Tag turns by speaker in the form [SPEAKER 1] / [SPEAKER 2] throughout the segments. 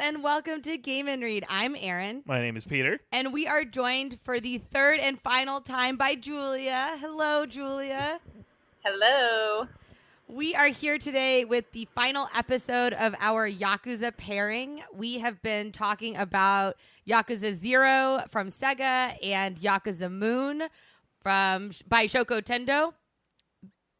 [SPEAKER 1] and welcome to Game and Read. I'm Erin.
[SPEAKER 2] My name is Peter.
[SPEAKER 1] And we are joined for the third and final time by Julia. Hello, Julia.
[SPEAKER 3] Hello.
[SPEAKER 1] We are here today with the final episode of our Yakuza pairing. We have been talking about Yakuza 0 from Sega and Yakuza Moon by Shoko Tendo.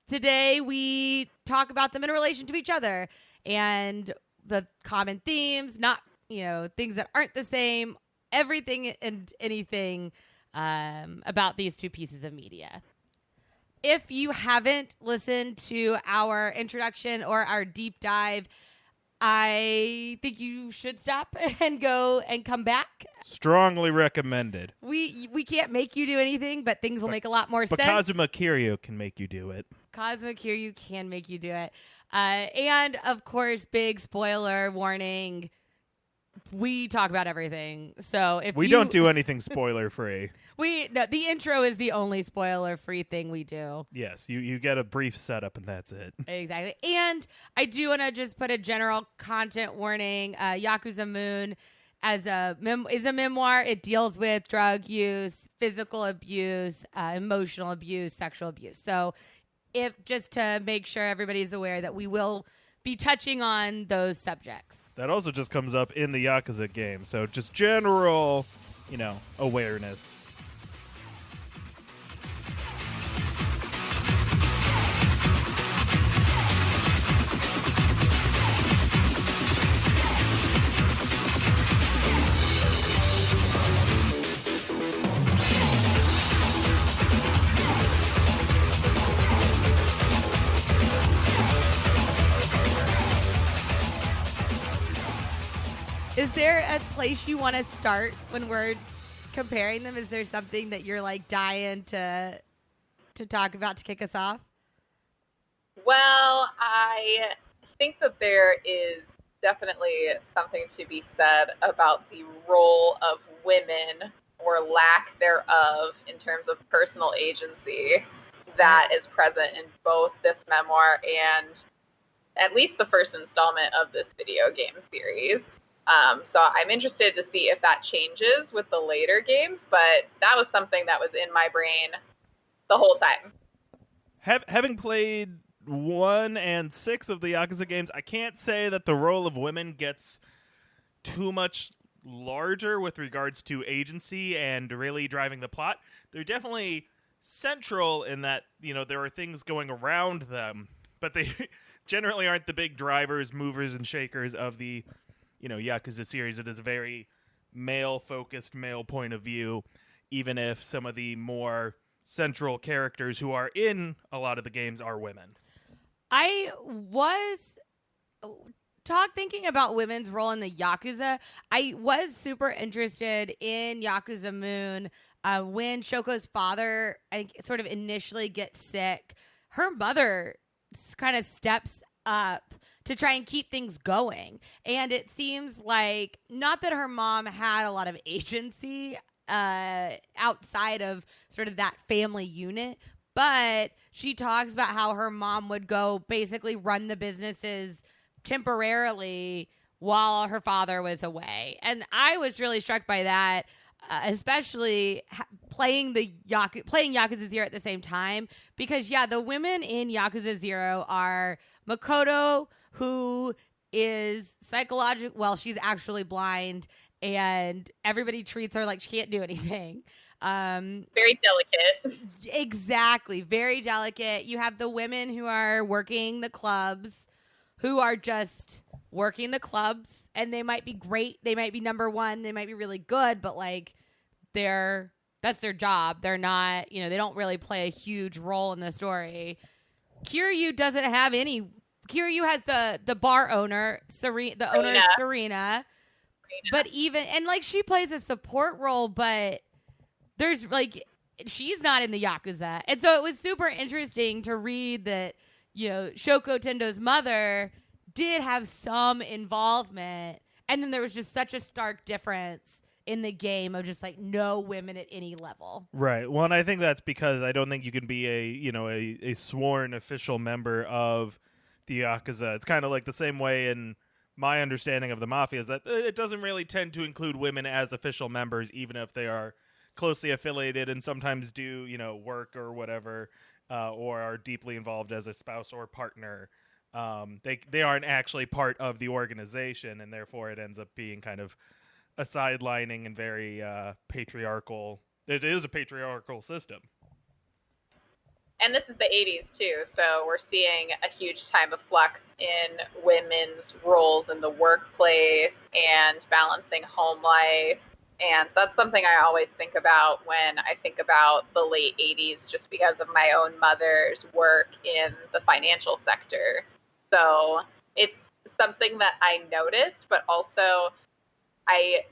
[SPEAKER 1] Today we talk about them in relation to each other and the common themes, not, things that aren't the same, everything and anything about these two pieces of media. If you haven't listened to our introduction or our deep dive, I think you should stop and go and come back.
[SPEAKER 2] Strongly recommended.
[SPEAKER 1] We can't make you do anything, but things will make a lot more sense.
[SPEAKER 2] But Kazuma Kiryu can make you do it.
[SPEAKER 1] Kazuma Kiryu can make you do it. And, of course, big spoiler warning. We talk about everything. So if
[SPEAKER 2] we don't do anything spoiler-free.
[SPEAKER 1] The intro is the only spoiler-free thing we do.
[SPEAKER 2] Yes, you get a brief setup and that's it.
[SPEAKER 1] Exactly. And I do want to just put a general content warning. Yakuza Moon is a memoir. It deals with drug use, physical abuse, emotional abuse, sexual abuse. So just to make sure everybody's aware that we will be touching on those subjects.
[SPEAKER 2] That also just comes up in the Yakuza game. So just general, awareness.
[SPEAKER 1] Is there a place you want to start when we're comparing them? Is there something that you're like dying to talk about to kick us off?
[SPEAKER 3] Well, I think that there is definitely something to be said about the role of women or lack thereof in terms of personal agency that is present in both this memoir and at least the first installment of this video game series. So I'm interested to see if that changes with the later games, but that was something that was in my brain the whole time.
[SPEAKER 2] Having played 1 and 6 of the Yakuza games, I can't say that the role of women gets too much larger with regards to agency and really driving the plot. They're definitely central in that, there are things going around them, but they generally aren't the big drivers, movers, and shakers of the Yakuza series. It is a very male-focused, male point of view, even if some of the more central characters who are in a lot of the games are women.
[SPEAKER 1] I was thinking about women's role in the Yakuza. I was super interested in Yakuza Moon when Shoko's father, I think, sort of initially gets sick. Her mother kind of steps up to try and keep things going. And it seems like, not that her mom had a lot of agency outside of sort of that family unit, but she talks about how her mom would go basically run the businesses temporarily while her father was away. And I was really struck by that, especially playing Yakuza 0 at the same time, because the women in Yakuza 0 are Makoto, who is she's actually blind, and everybody treats her like she can't do anything.
[SPEAKER 3] Very delicate.
[SPEAKER 1] Exactly. Very delicate. You have the women who are working the clubs, who are just working the clubs, and they might be great. They might be number one. They might be really good, but that's their job. They're not, they don't really play a huge role in the story. Kiryu doesn't have any. Kiryu has the bar owner, the owner is Serena. But she plays a support role, but there's she's not in the Yakuza. And so it was super interesting to read that, Shoko Tendo's mother did have some involvement. And then there was just such a stark difference in the game of just no women at any level.
[SPEAKER 2] Right. Well, and I think that's because I don't think you can be a sworn official member of the Yakuza. It's kind of like the same way in my understanding of the Mafia is that it doesn't really tend to include women as official members, even if they are closely affiliated and sometimes do, work or whatever, or are deeply involved as a spouse or partner. They aren't actually part of the organization, and therefore it ends up being kind of a sidelining and very patriarchal. It is a patriarchal system.
[SPEAKER 3] And this is the 80s too, so we're seeing a huge time of flux in women's roles in the workplace and balancing home life. And that's something I always think about when I think about the late 80s, just because of my own mother's work in the financial sector. So it's something that I noticed, but also I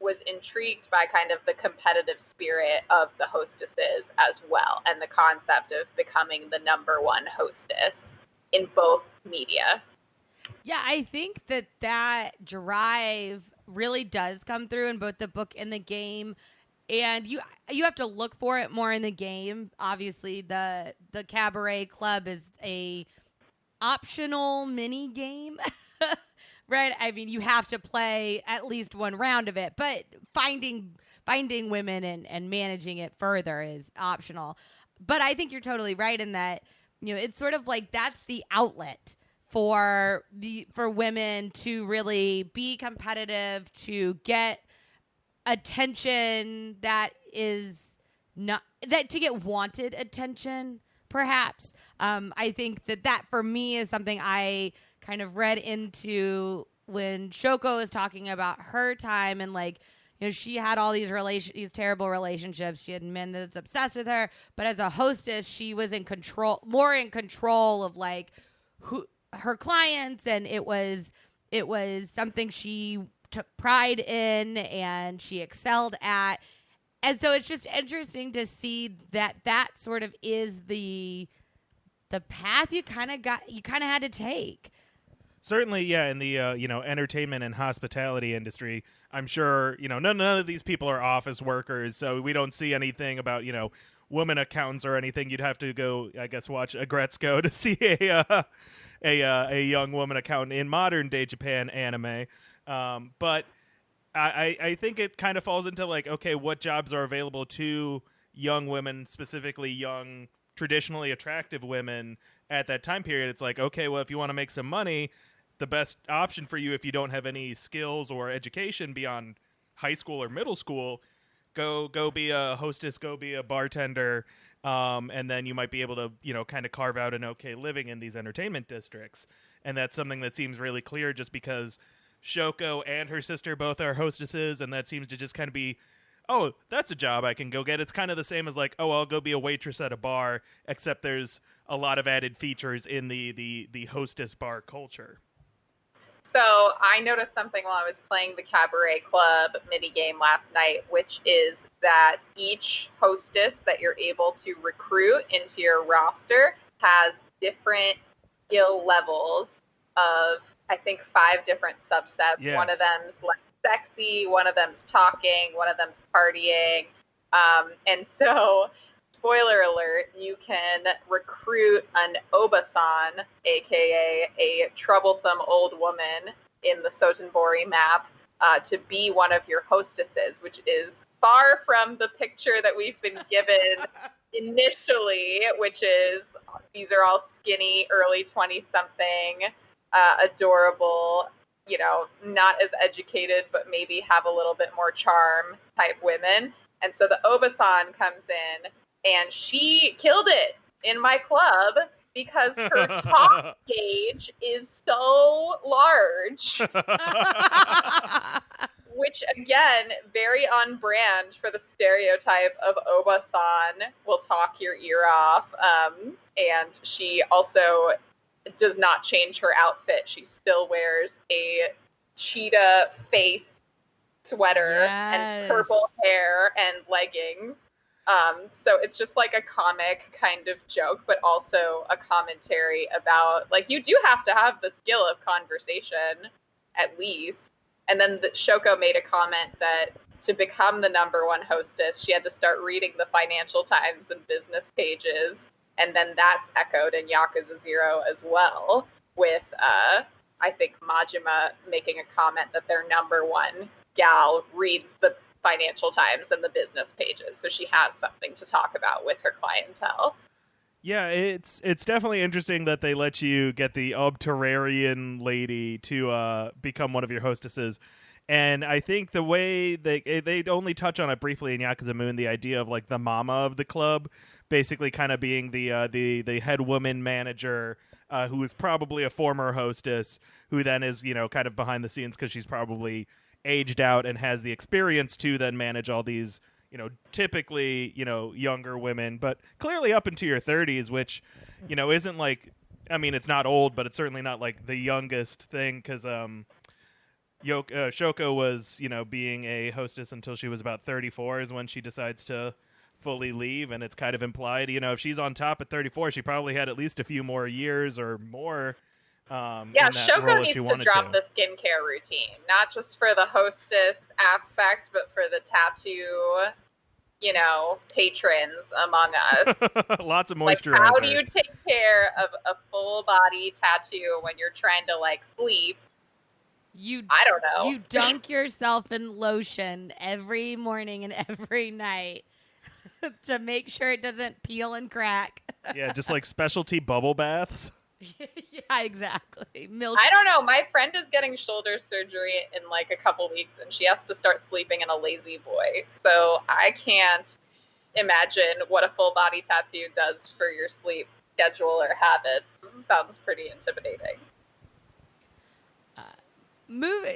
[SPEAKER 3] was intrigued by kind of the competitive spirit of the hostesses as well, and the concept of becoming the number one hostess in both media.
[SPEAKER 1] Yeah, I think that drive really does come through in both the book and the game. And you have to look for it more in the game. Obviously, the Cabaret Club is a optional mini game. Right? I mean, you have to play at least one round of it, but finding women and managing it further is optional. But I think you're totally right in that, it's sort of like that's the outlet for women to really be competitive, to get attention that is not that to get wanted attention, perhaps. I think that for me is something I kind of read into when Shoko was talking about her time, and she had all these terrible relationships. She had men that's obsessed with her, but as a hostess, she was more in control of her clients, and it was something she took pride in and she excelled at. And so it's just interesting to see that sort of is the path you kind of had to take.
[SPEAKER 2] Certainly, yeah, in the entertainment and hospitality industry, I'm sure none of these people are office workers, so we don't see anything about women accountants or anything. You'd have to go, I guess, watch Agretzko to see a young woman accountant in modern day Japan anime. But I think it kind of falls into okay, what jobs are available to young women, specifically young, traditionally attractive women at that time period. It's okay, well, if you want to make some money, the best option for you, if you don't have any skills or education beyond high school or middle school, go be a hostess, go be a bartender, and then you might be able to kind of carve out an okay living in these entertainment districts. And that's something that seems really clear, just because Shoko and her sister both are hostesses, and that seems to just kind of be, oh, that's a job I can go get. It's kind of the same as oh, I'll go be a waitress at a bar, except there's a lot of added features in the hostess bar culture.
[SPEAKER 3] So I noticed something while I was playing the Cabaret Club mini game last night, which is that each hostess that you're able to recruit into your roster has different skill levels of, I think, 5 different subsets.
[SPEAKER 2] Yeah.
[SPEAKER 3] One of them's sexy, one of them's talking, one of them's partying. And so, spoiler alert, you can recruit an Obasan, aka a troublesome old woman in the Sotenbori map, to be one of your hostesses, which is far from the picture that we've been given initially, which is these are all skinny, early 20-something, adorable, not as educated, but maybe have a little bit more charm type women. And so the Obasan comes in, and she killed it in my club because her talk gauge is so large. Which, again, very on brand for the stereotype of Obasan will talk your ear off. And she also does not change her outfit. She still wears a cheetah face sweater and purple hair and leggings. So it's just a comic kind of joke, but also a commentary about, you do have to have the skill of conversation, at least. And then Shoko made a comment that to become the number one hostess, she had to start reading the Financial Times and business pages. And then that's echoed in Yakuza 0 as well, with I think Majima making a comment that their number one gal reads the Financial Times and the business pages, so she has something to talk about with her clientele.
[SPEAKER 2] Yeah, it's definitely interesting that they let you get the Obterrarian lady to become one of your hostesses. And I think the way they only touch on it briefly in Yakuza Moon, the idea of like the mama of the club, basically kind of being the head woman manager, who is probably a former hostess, who then is kind of behind the scenes because she's probably aged out and has the experience to then manage all these typically younger women, but clearly up into your 30s, which isn't like, I mean, it's not old, but it's certainly not like the youngest thing because Shoko was, being a hostess until she was about 34 is when she decides to fully leave, and it's kind of implied, if she's on top at 34, she probably had at least a few more years or more.
[SPEAKER 3] Yeah, Shoko needs to drop the skincare routine, not just for the hostess aspect, but for the tattoo, patrons among us.
[SPEAKER 2] Lots of moisturizer.
[SPEAKER 3] Like, how do you take care of a full body tattoo when you're trying to sleep? I don't know.
[SPEAKER 1] You dunk yourself in lotion every morning and every night to make sure it doesn't peel and crack.
[SPEAKER 2] Yeah, just like specialty bubble baths.
[SPEAKER 1] Yeah, exactly. Milk.
[SPEAKER 3] I don't know. My friend is getting shoulder surgery in a couple weeks, and she has to start sleeping in a lazy boy. So I can't imagine what a full body tattoo does for your sleep schedule or habits. Sounds pretty intimidating.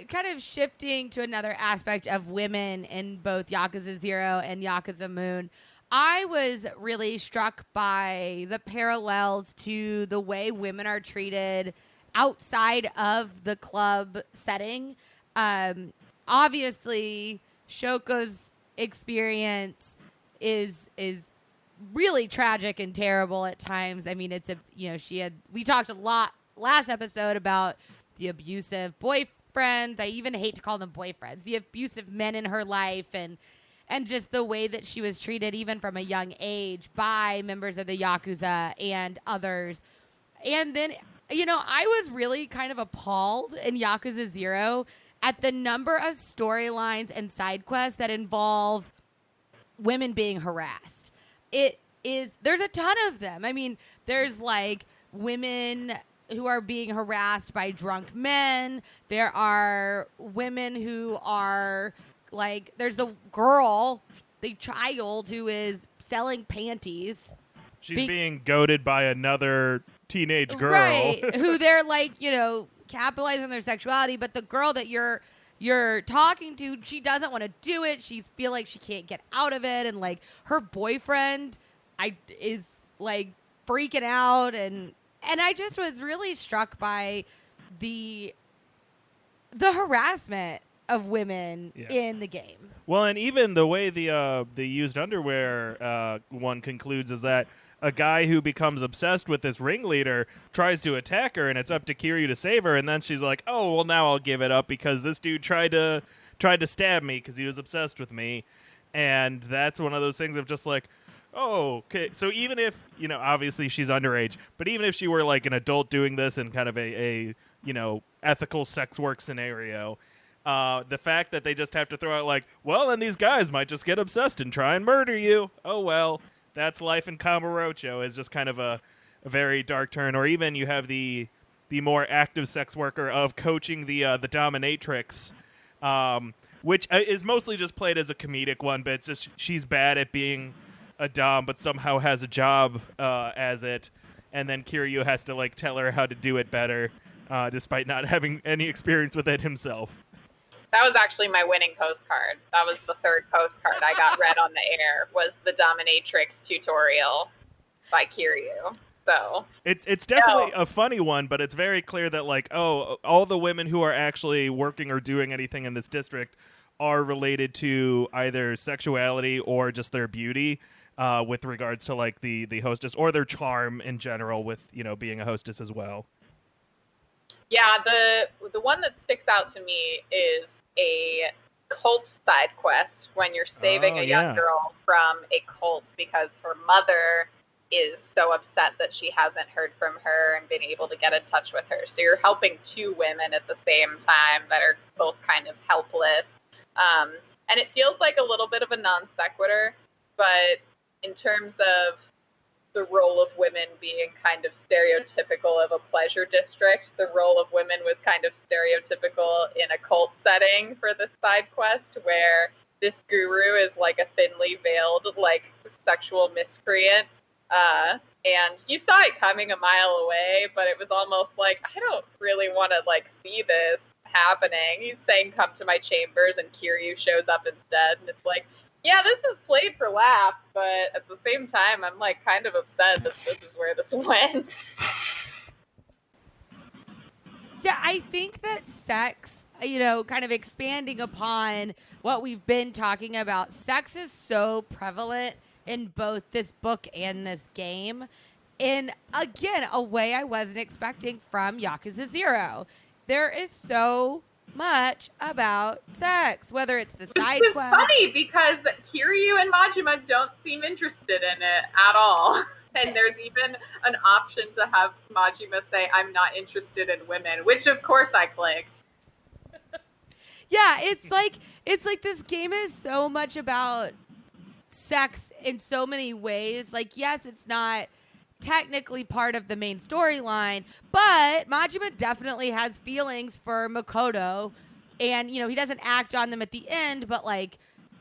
[SPEAKER 1] Kind of shifting to another aspect of women in both Yakuza 0 and Yakuza Moon, I was really struck by the parallels to the way women are treated outside of the club setting. Obviously, Shoko's experience is really tragic and terrible at times. I mean, we talked a lot last episode about the abusive boyfriends. I even hate to call them boyfriends. The abusive men in her life and just the way that she was treated even from a young age by members of the Yakuza and others. And then, I was really kind of appalled in Yakuza 0 at the number of storylines and side quests that involve women being harassed. There's a ton of them. I mean, there's women who are being harassed by drunk men. There are women who are there's the child who is selling panties.
[SPEAKER 2] She's being goaded by another teenage girl.
[SPEAKER 1] Right. Who they're capitalizing on their sexuality, but the girl that you're talking to, she doesn't want to do it. She feel like she can't get out of it, and her boyfriend is freaking out, and I just was really struck by the harassment of women in the game.
[SPEAKER 2] Well, and even the way the used underwear one concludes is that a guy who becomes obsessed with this ringleader tries to attack her, and it's up to Kiryu to save her, and then she's like, "Oh, well, now I'll give it up because this dude tried to stab me because he was obsessed with me," and that's one of those things of just oh, okay. So even if obviously she's underage, but even if she were an adult doing this in kind of a ethical sex work scenario. The fact that they just have to throw out well, and these guys might just get obsessed and try and murder you. Oh, well, that's life in Kamurocho is just kind of a very dark turn. Or even you have the more active sex worker of coaching the dominatrix, which is mostly just played as a comedic one, but it's just she's bad at being a dom, but somehow has a job as it. And then Kiryu has to tell her how to do it better, despite not having any experience with it himself.
[SPEAKER 3] That was actually my winning postcard. That was the third postcard I got read on the air, was the dominatrix tutorial by Kiryu. So
[SPEAKER 2] it's definitely a funny one, but it's very clear that all the women who are actually working or doing anything in this district are related to either sexuality or just their beauty, with regards to the hostess or their charm in general with being a hostess as well.
[SPEAKER 3] Yeah, the one that sticks out to me is a cult side quest when you're saving a young girl from a cult because her mother is so upset that she hasn't heard from her and been able to get in touch with her. So you're helping two women at the same time that are both kind of helpless. And it feels like a little bit of a non sequitur, but in terms of the role of women being kind of stereotypical of a pleasure district, the role of women was kind of stereotypical in a cult setting for this side quest, where this guru is like a thinly veiled, like, sexual miscreant. And you saw it coming a mile away, but it was almost like, I don't really want to, like, see this happening. He's saying, come to my chambers, and Kiryu shows up instead, and it's like, yeah, this is played for laughs, but at the same time, I'm, like, kind of upset that this is where this went.
[SPEAKER 1] Yeah, I think that sex, kind of expanding upon what we've been talking about, sex is so prevalent in both this book and this game in, again, a way I wasn't expecting from Yakuza 0. There is so much about sex, whether it's the side
[SPEAKER 3] Which is
[SPEAKER 1] quest.
[SPEAKER 3] funny because Kiryu and Majima don't seem interested in it at all. And there's even an option to have Majima say, I'm not interested in women, which of course I clicked.
[SPEAKER 1] Yeah, it's like this game is so much about sex in so many ways. Like, yes, it's not technically part of the main storyline, but Majima definitely has feelings for Makoto, and he doesn't act on them at the end, but like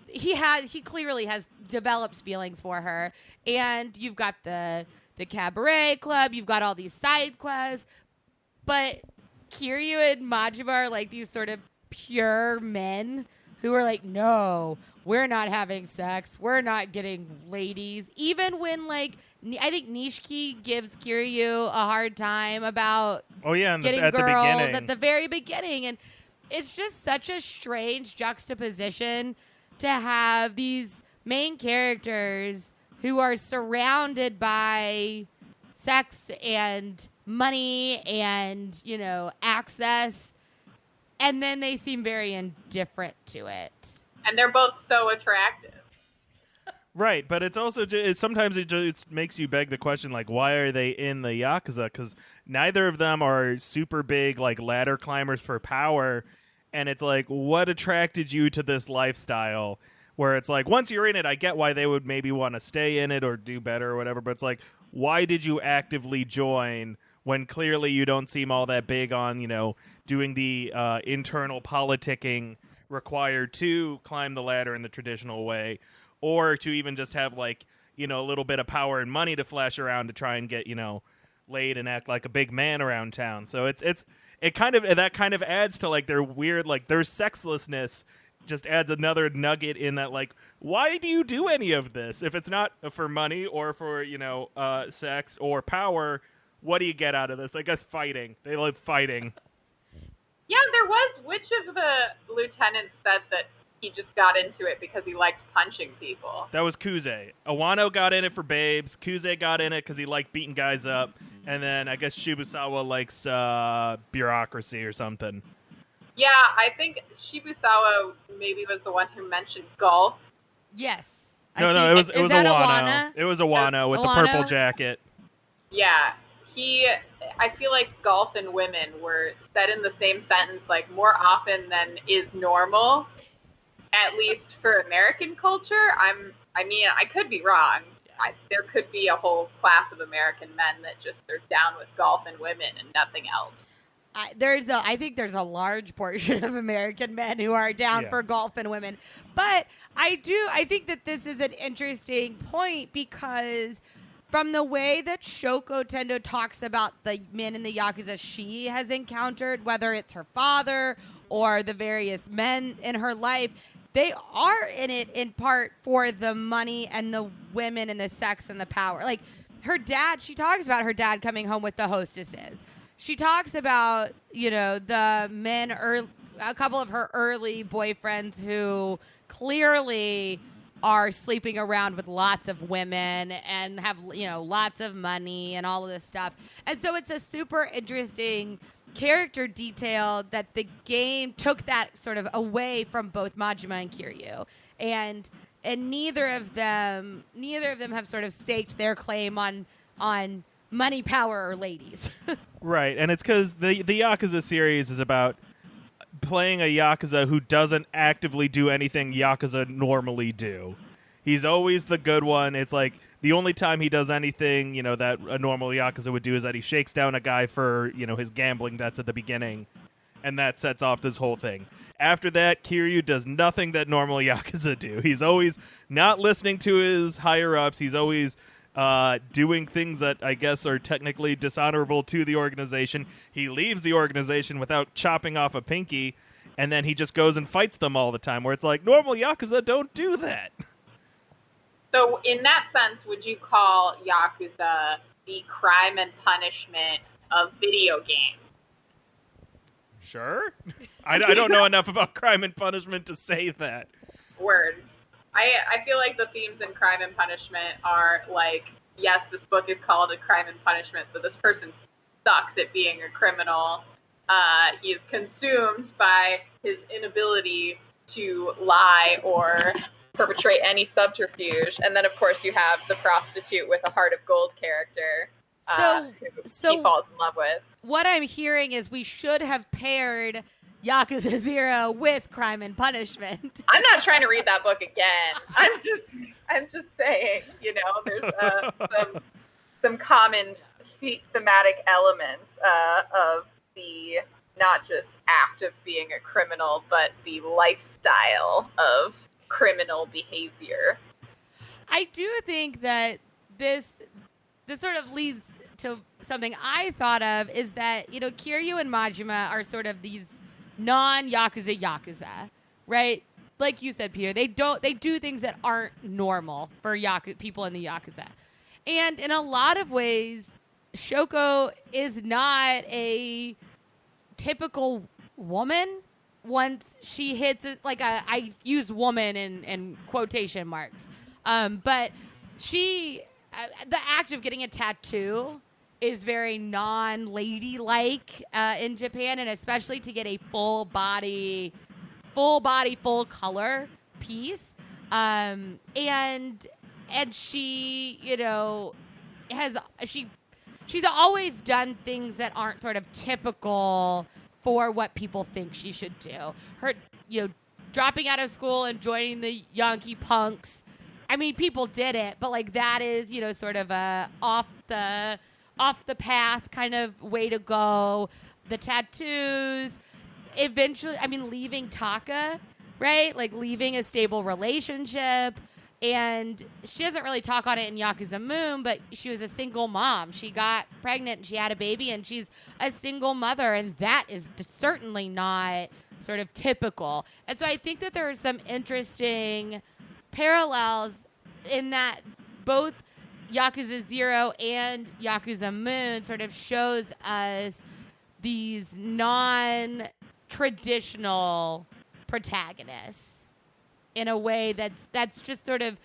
[SPEAKER 1] he clearly has develops feelings for her. And you've got the cabaret club, you've got all these side quests, but Kiryu and Majima are like these sort of pure men who are like, no, we're not having sex, we're not getting ladies. Even when, like, I think Nishiki gives Kiryu a hard time about getting
[SPEAKER 2] at
[SPEAKER 1] girls
[SPEAKER 2] the beginning.
[SPEAKER 1] at the very beginning. And it's just such a strange juxtaposition to have these main characters who are surrounded by sex and money and, access, and then they seem very indifferent to it.
[SPEAKER 3] And they're both so attractive.
[SPEAKER 2] Right, but it's also sometimes it just makes you beg the question, like, why are they in the Yakuza? Because neither of them are super big, like, ladder climbers for power, and it's like, what attracted you to this lifestyle? Where it's like, once you're in it, I get why they would maybe want to stay in it or do better or whatever, but it's like, why did you actively join when clearly you don't seem all that big on, doing the internal politicking required to climb the ladder in the traditional way, or to even just have, like, a little bit of power and money to flash around to try and get, laid and act like a big man around town. So it kind of adds to, like, their weird, like, their sexlessness just adds another nugget in that, like, why do you do any of this? If it's not for money or for, sex or power, what do you get out of this? I guess fighting. They love fighting.
[SPEAKER 3] Yeah, there was. Which of the lieutenants said that he just got into it because he liked punching people?
[SPEAKER 2] That was Kuze. Awano got in it for babes. Kuze got in it because he liked beating guys up. And then I guess Shibusawa likes bureaucracy or something.
[SPEAKER 3] Yeah, I think Shibusawa maybe was the one who mentioned golf.
[SPEAKER 1] Yes.
[SPEAKER 2] No, it was Awano. It was Awano with
[SPEAKER 1] Awano?
[SPEAKER 2] the purple jacket.
[SPEAKER 3] Yeah, I feel like golf and women were said in the same sentence, like, more often than is normal, at least for American culture. I could be wrong. There could be a whole class of American men that just are down with golf and women and nothing else.
[SPEAKER 1] I think there's a large portion of American men who are down for golf and women. But I think that this is an interesting point, because from the way that Shoko Tendo talks about the men in the Yakuza she has encountered, whether it's her father or the various men in her life, they are in it in part for the money and the women and the sex and the power. Like, her dad, she talks about her dad coming home with the hostesses. She talks about, the men, a couple of her early boyfriends who clearly are sleeping around with lots of women and have, lots of money and all of this stuff. And so it's a super interesting character detail that the game took that sort of away from both Majima and Kiryu. And and neither of them have sort of staked their claim on money, power, or ladies.
[SPEAKER 2] Right, and it's because the Yakuza series is about playing a Yakuza who doesn't actively do anything Yakuza normally do. He's always the good one. It's like the only time he does anything, that a normal Yakuza would do is that he shakes down a guy for, his gambling debts at the beginning, and that sets off this whole thing. After that, Kiryu does nothing that normal Yakuza do. He's always not listening to his higher-ups. He's always doing things that I guess are technically dishonorable to the organization. He leaves the organization without chopping off a pinky, and then he just goes and fights them all the time, where it's like, normal Yakuza don't do that.
[SPEAKER 3] So in that sense, would you call Yakuza the crime and punishment of video games?
[SPEAKER 2] Sure. I don't know enough about crime and punishment to say that.
[SPEAKER 3] Word. I feel like the themes in Crime and Punishment are like, yes, this book is called A Crime and Punishment, but this person sucks at being a criminal. He is consumed by his inability to lie or perpetrate any subterfuge. And then, of course, you have the prostitute with a heart of gold character who he falls in love with.
[SPEAKER 1] What I'm hearing is we should have paired Yakuza 0 with Crime and Punishment.
[SPEAKER 3] I'm not trying to read that book again. I'm just saying, there's some common thematic elements of the not just act of being a criminal, but the lifestyle of criminal behavior.
[SPEAKER 1] I do think that this sort of leads to something I thought of, is that, Kiryu and Majima are sort of these non-Yakuza, right? Like you said, Peter, they do things that aren't normal for people in the Yakuza. And in a lot of ways, Shoko is not a typical woman once she hits it. Like, I use woman in quotation marks. But the act of getting a tattoo is very non-ladylike in Japan, and especially to get a full body, full color piece. And she, she's always done things that aren't sort of typical for what people think she should do. Her, dropping out of school and joining the Yankee Punks. I mean, people did it, but like that is, sort of a off the path kind of way to go. The tattoos, eventually, leaving Taka, right? Like leaving a stable relationship. And she doesn't really talk on it in Yakuza Moon, but she was a single mom. She got pregnant and she had a baby, and she's a single mother. And that is certainly not sort of typical. And so I think that there are some interesting parallels in that both Yakuza 0 and Yakuza Moon sort of shows us these non-traditional protagonists in a way that's just sort of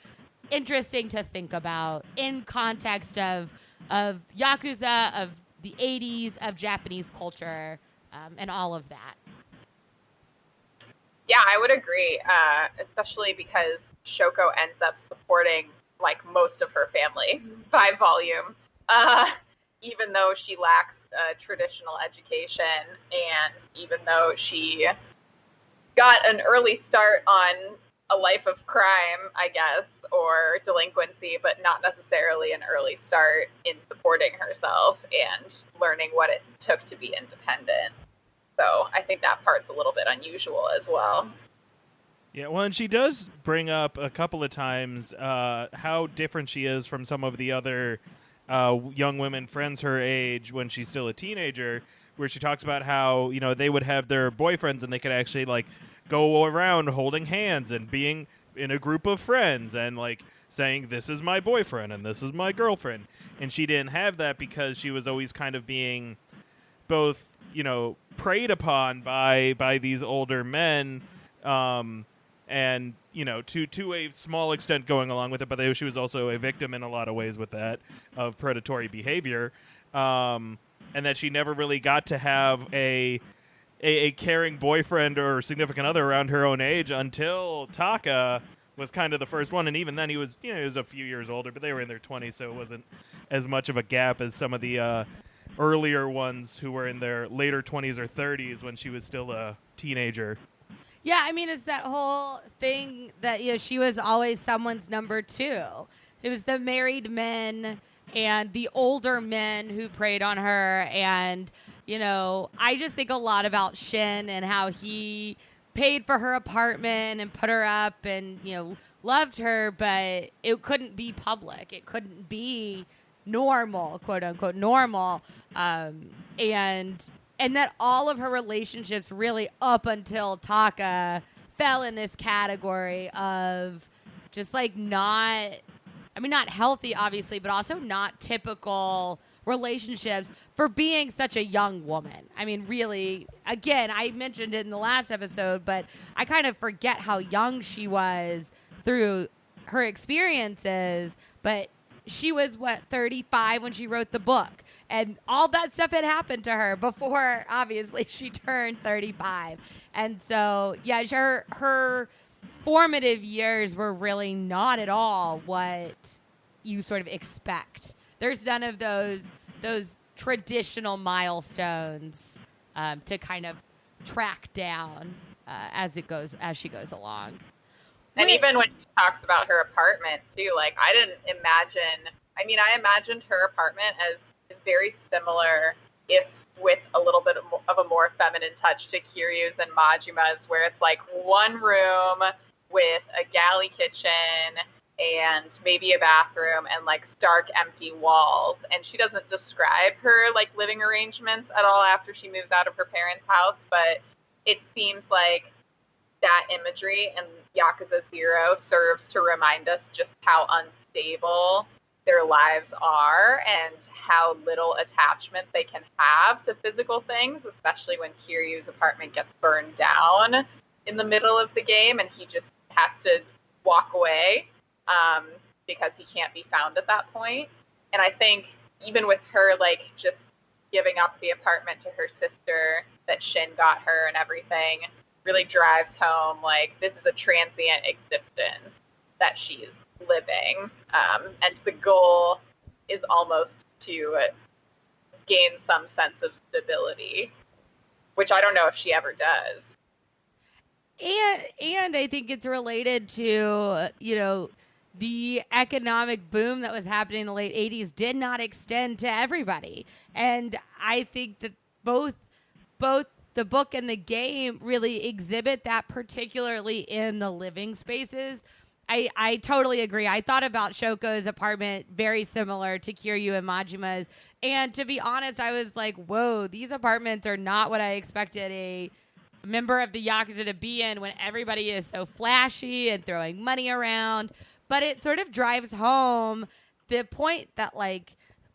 [SPEAKER 1] interesting to think about in context of Yakuza, of the 80s, of Japanese culture, and all of that.
[SPEAKER 3] Yeah, I would agree, especially because Shoko ends up supporting like most of her family by volume, even though she lacks a traditional education, and even though she got an early start on a life of crime, I guess, or delinquency, but not necessarily an early start in supporting herself and learning what it took to be independent. So I think that part's a little bit unusual as well.
[SPEAKER 2] Yeah, well, and she does bring up a couple of times how different she is from some of the other young women friends her age when she's still a teenager, where she talks about how, they would have their boyfriends and they could actually, like, go around holding hands and being in a group of friends and, like, saying, this is my boyfriend and this is my girlfriend. And she didn't have that because she was always kind of being both, preyed upon by these older men, and, to a small extent going along with it, but she was also a victim in a lot of ways with that, of predatory behavior, and that she never really got to have a caring boyfriend or significant other around her own age until Taka was kind of the first one, and even then he was a few years older, but they were in their 20s, so it wasn't as much of a gap as some of the earlier ones who were in their later 20s or 30s when she was still a teenager.
[SPEAKER 1] Yeah, I mean, it's that whole thing that, she was always someone's number two. It was the married men and the older men who preyed on her. And, I just think a lot about Shin and how he paid for her apartment and put her up and, loved her, but it couldn't be public. It couldn't be normal, quote unquote, normal. And that all of her relationships really up until Taka fell in this category of just not healthy, obviously, but also not typical relationships for being such a young woman. I mean, really, again, I mentioned it in the last episode, but I kind of forget how young she was through her experiences, but she was, 35 when she wrote the book. And all that stuff had happened to her before, obviously, she turned 35. And so, yeah, her formative years were really not at all what you sort of expect. There's none of those traditional milestones to kind of track down as she goes along.
[SPEAKER 3] And even when she talks about her apartment too, I didn't imagine. I imagined her apartment as very similar, if with a little bit of a more feminine touch, to Kiryu's and Majima's, where it's one room with a galley kitchen and maybe a bathroom and stark empty walls. And she doesn't describe her living arrangements at all after she moves out of her parents' house, but it seems like that imagery in Yakuza 0 serves to remind us just how unstable their lives are and how little attachment they can have to physical things, especially when Kiryu's apartment gets burned down in the middle of the game and he just has to walk away because he can't be found at that point. And I think even with her just giving up the apartment to her sister that Shin got her and everything really drives home this is a transient existence that she's living, and the goal is almost to gain some sense of stability, which I don't know if she ever does.
[SPEAKER 1] And I think it's related to the economic boom that was happening in the late 80s did not extend to everybody, and I think that both the book and the game really exhibit that, particularly in the living spaces. I totally agree. I thought about Shoko's apartment very similar to Kiryu and Majima's. And to be honest, I was like, whoa, these apartments are not what I expected a member of the Yakuza to be in when everybody is so flashy and throwing money around. But it sort of drives home the point that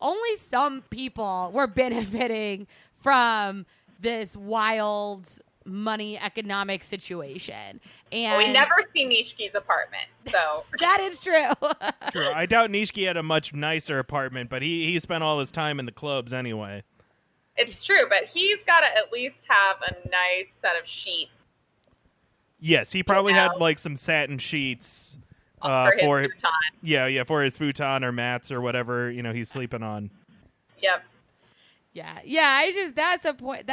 [SPEAKER 1] only some people were benefiting from this wild money economic situation. And
[SPEAKER 3] we never see Nishiki's apartment, so
[SPEAKER 1] that is true.
[SPEAKER 2] True. I doubt Nishiki had a much nicer apartment, but he spent all his time in the clubs anyway.
[SPEAKER 3] It's true, but he's got to at least have a nice set of sheets.
[SPEAKER 2] Yes, he probably had some satin sheets
[SPEAKER 3] for his futon.
[SPEAKER 2] Yeah, for his futon or mats or whatever he's sleeping on.
[SPEAKER 3] Yep.
[SPEAKER 1] Yeah. That's a point.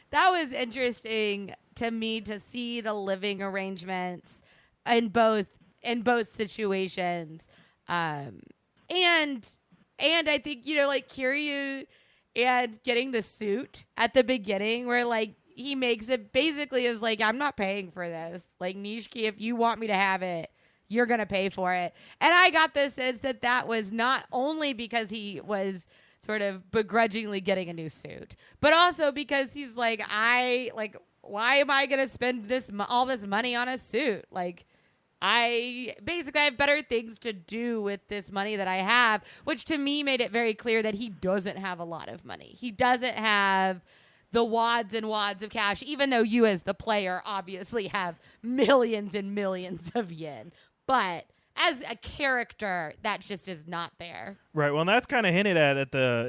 [SPEAKER 1] That was interesting to me to see the living arrangements in both situations, and I think Kiryu and getting the suit at the beginning, where he makes it basically is I'm not paying for this. Nishiki, if you want me to have it, you're gonna pay for it. And I got the sense that was not only because he was sort of begrudgingly getting a new suit, but also because he's why am I going to spend all this money on a suit? I basically have better things to do with this money that I have, which to me made it very clear that he doesn't have a lot of money. He doesn't have the wads and wads of cash, even though you as the player obviously have millions and millions of yen. But as a character, that just is not there.
[SPEAKER 2] Right. Well, and that's kind of hinted at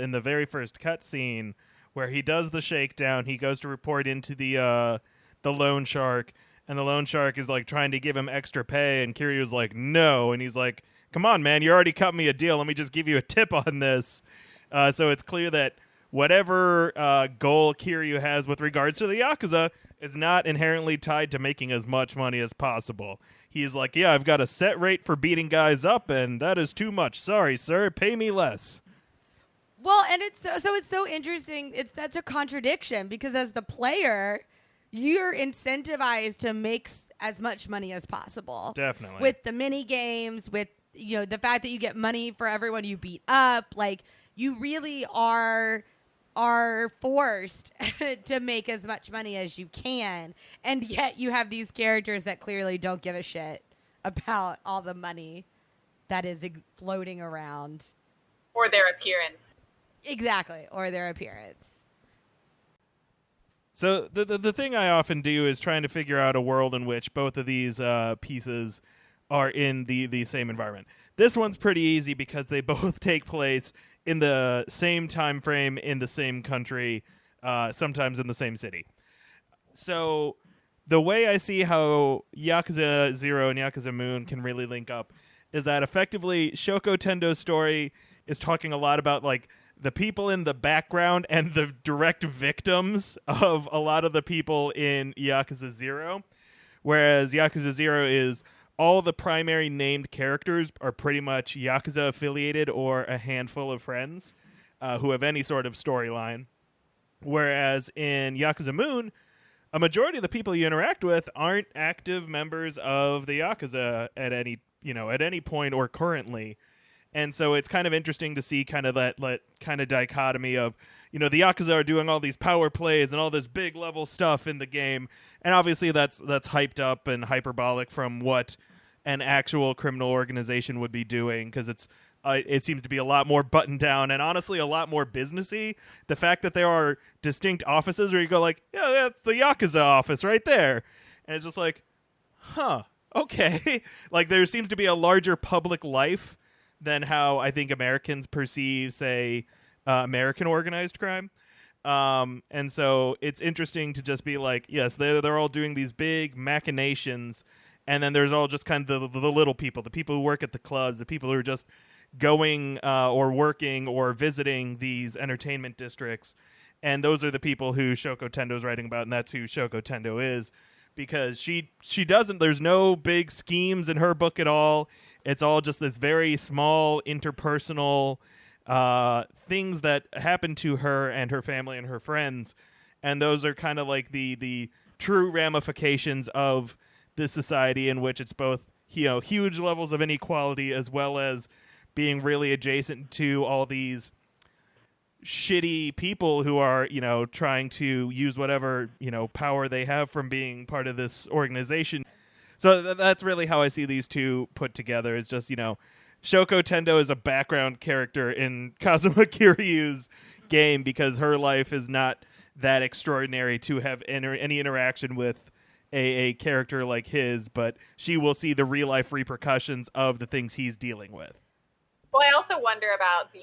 [SPEAKER 2] in the very first cutscene where he does the shakedown. He goes to report into the loan shark, And the loan shark is like trying to give him extra pay, and Kiryu's like, no. And he's like, come on, man, you already cut me a deal. Let me just give you a tip on this. So it's clear that whatever goal Kiryu has with regards to the Yakuza is not inherently tied to making as much money as possible. He's like, yeah, I've got a set rate for beating guys up, and that is too much. Sorry, sir, pay me less.
[SPEAKER 1] Well, and it's so interesting. It's such a contradiction because as the player, you're incentivized to make as much money as possible.
[SPEAKER 2] Definitely.
[SPEAKER 1] With the mini games, with the fact that you get money for everyone you beat up, like you really are forced to make as much money as you can, and yet you have these characters that clearly don't give a shit about all the money that is floating around.
[SPEAKER 3] Or their appearance.
[SPEAKER 1] Exactly, or their appearance.
[SPEAKER 2] So the thing I often do is trying to figure out a world in which both of these pieces are in the same environment. This one's pretty easy because they both take place in the same time frame, in the same country, sometimes in the same city. So the way I see how Yakuza 0 and Yakuza Moon can really link up is that effectively Shoko Tendo's story is talking a lot about like the people in the background and the direct victims of a lot of the people in Yakuza 0, whereas Yakuza 0 is all the primary named characters are pretty much Yakuza affiliated or a handful of friends who have any sort of storyline. Whereas in Yakuza Moon, a majority of the people you interact with aren't active members of the Yakuza at any point or currently. And so it's kind of interesting to see kind of that kind of dichotomy of, the Yakuza are doing all these power plays and all this big level stuff in the game. And obviously that's hyped up and hyperbolic from what an actual criminal organization would be doing, because it seems to be a lot more buttoned down and honestly a lot more businessy. The fact that there are distinct offices where you go like, yeah, that's the Yakuza office right there. And it's just like, huh, okay. Like there seems to be a larger public life than how I think Americans perceive, say, American organized crime. And so it's interesting to just be like, yes, they're all doing these big machinations, and then there's all just kind of the little people, the people who work at the clubs, the people who are just going or working or visiting these entertainment districts. And those are the people who Shoko Tendo's writing about, and that's who Shoko Tendo is, because she doesn't, there's no big schemes in her book at all. It's all just this very small interpersonal things that happen to her and her family and her friends. And those are kind of like the true ramifications of this society in which it's both, huge levels of inequality as well as being really adjacent to all these shitty people who are, trying to use whatever, power they have from being part of this organization. So that's really how I see these two put together. It's just, Shoko Tendo is a background character in Kazuma Kiryu's game because her life is not that extraordinary to have any interaction with a character like his, but she will see the real-life repercussions of the things he's dealing with.
[SPEAKER 3] Well, I also wonder about the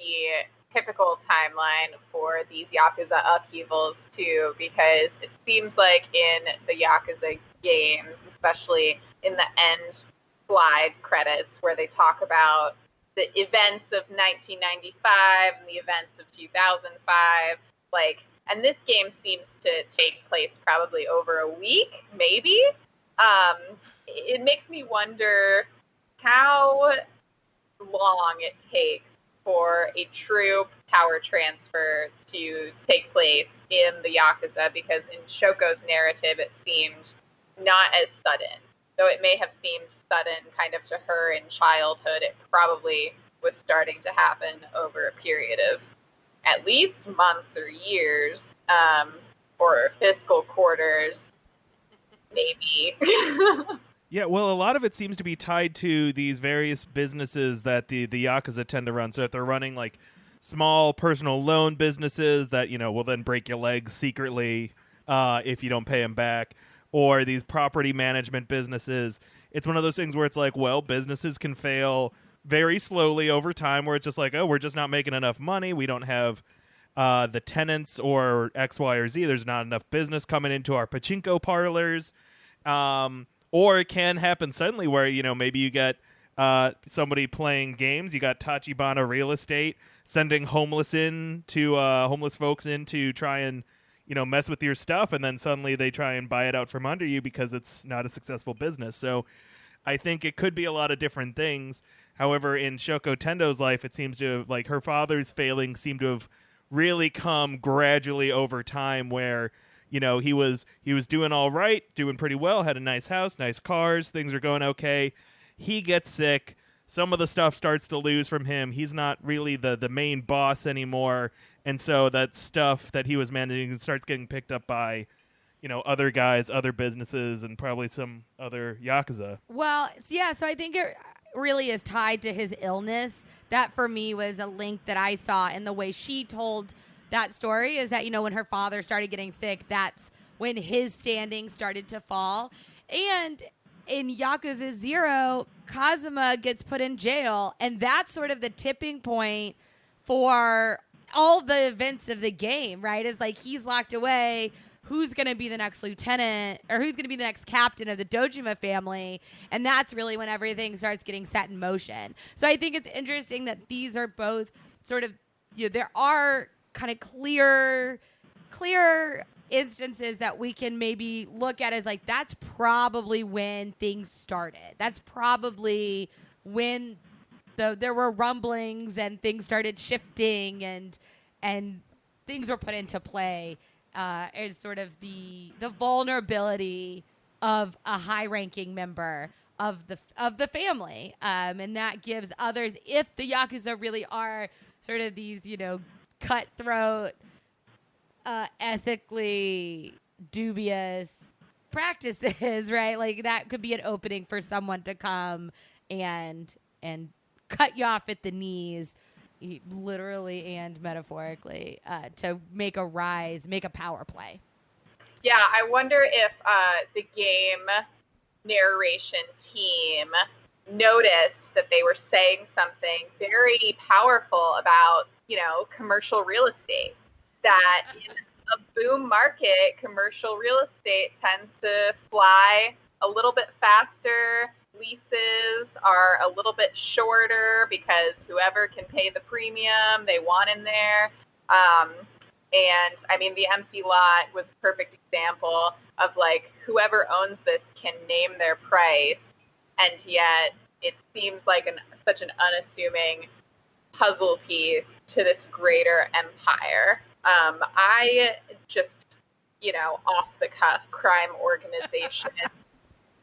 [SPEAKER 3] typical timeline for these Yakuza upheavals, too, because it seems like in the Yakuza games, especially in the end slide credits where they talk about the events of 1995 and the events of 2005, and this game seems to take place probably over a week, maybe. It makes me wonder how long it takes for a true power transfer to take place in the Yakuza, because in Shoko's narrative it seemed not as sudden. Though it may have seemed sudden kind of to her in childhood, it probably was starting to happen over a period of at least months or years, or fiscal quarters, maybe.
[SPEAKER 2] Yeah, well, a lot of it seems to be tied to these various businesses that the Yakuza tend to run. So if they're running like small personal loan businesses that, will then break your legs secretly if you don't pay them back, or these property management businesses, it's one of those things where it's like, well, businesses can fail very slowly over time, where it's just like, oh, we're just not making enough money. We don't have the tenants or X, Y, or Z. There's not enough business coming into our pachinko parlors. Or it can happen suddenly where, maybe you get somebody playing games. You got Tachibana Real Estate sending homeless folks in to try and, mess with your stuff. And then suddenly they try and buy it out from under you because it's not a successful business. So I think it could be a lot of different things. However, in Shoko Tendo's life, it seems to have, like, her father's failings seem to have really come gradually over time where, he was doing all right, doing pretty well, had a nice house, nice cars, things are going okay. He gets sick. Some of the stuff starts to lose from him. He's not really the main boss anymore. And so that stuff that he was managing starts getting picked up by, other guys, other businesses, and probably some other Yakuza.
[SPEAKER 1] Well, yeah, so I think it really is tied to his illness. That, for me, was a link that I saw in the way she told that story, is that, when her father started getting sick, that's when his standing started to fall. And in Yakuza 0, Kazuma gets put in jail, and that's sort of the tipping point for all the events of the game, right? Is like he's locked away. Who's going to be the next lieutenant, or who's going to be the next captain of the Dojima family? And that's really when everything starts getting set in motion. So I think it's interesting that these are both sort of, there are kind of clear instances that we can maybe look at as like, that's probably when things started. That's probably when there were rumblings and things started shifting and things were put into play. Is sort of the vulnerability of a high-ranking member of the family, and that gives others, if the Yakuza really are sort of these, cutthroat, ethically dubious practices, right? Like that could be an opening for someone to come and cut you off at the knees, literally and metaphorically, to make a power play.
[SPEAKER 3] Yeah, I wonder if the game narration team noticed that they were saying something very powerful about, commercial real estate. That in a boom market, commercial real estate tends to fly a little bit faster. Leases are a little bit shorter because whoever can pay the premium they want in there. And I mean, the empty lot was a perfect example of like whoever owns this can name their price, and yet it seems like such an unassuming puzzle piece to this greater empire. I just, off the cuff crime organization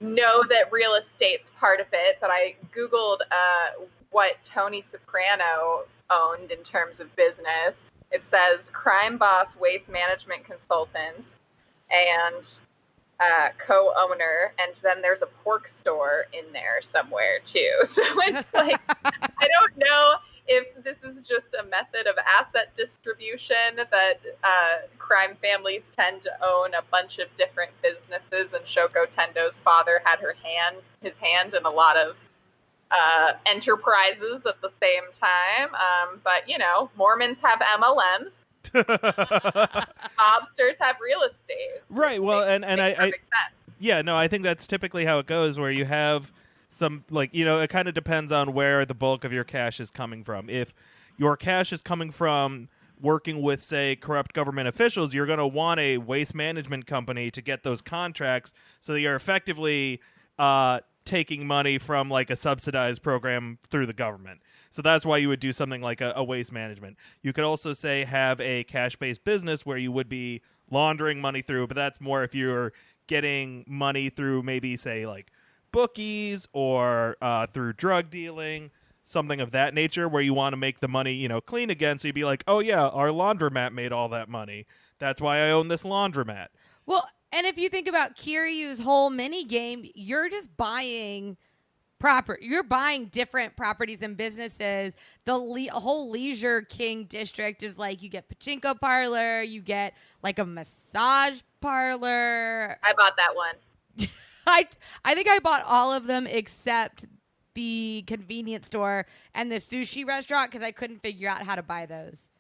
[SPEAKER 3] know that real estate's part of it, but I Googled what Tony Soprano owned in terms of business. It says Crime Boss Waste Management Consultants and co-owner, and then there's a pork store in there somewhere too. So it's like, I don't know if this is just a method of asset distribution that crime families tend to own a bunch of different businesses, and Shoko Tendo's father had his hand in a lot of enterprises at the same time. But Mormons have MLMs. Mobsters have real estate.
[SPEAKER 2] Right. Well, and
[SPEAKER 3] makes perfect sense.
[SPEAKER 2] Yeah, no, I think that's typically how it goes, where you have some, like, it kind of depends on where the bulk of your cash is coming from. If your cash is coming from working with, say, corrupt government officials, you're going to want a waste management company to get those contracts, so that you're effectively taking money from like a subsidized program through the government. So that's why you would do something like a waste management. You could also, say, have a cash-based business where you would be laundering money through, but that's more if you're getting money through maybe, say, like bookies or through drug dealing, something of that nature, where you want to make the money, clean again. So you'd be like, oh yeah, our laundromat made all that money. That's why I own this laundromat.
[SPEAKER 1] Well, and if you think about Kiryu's whole mini game, you're just buying you're buying different properties and businesses. The whole Leisure King district is like, you get pachinko parlor, you get like a massage parlor.
[SPEAKER 3] I bought that one.
[SPEAKER 1] I think I bought all of them except the convenience store and the sushi restaurant, because I couldn't figure out how to buy those.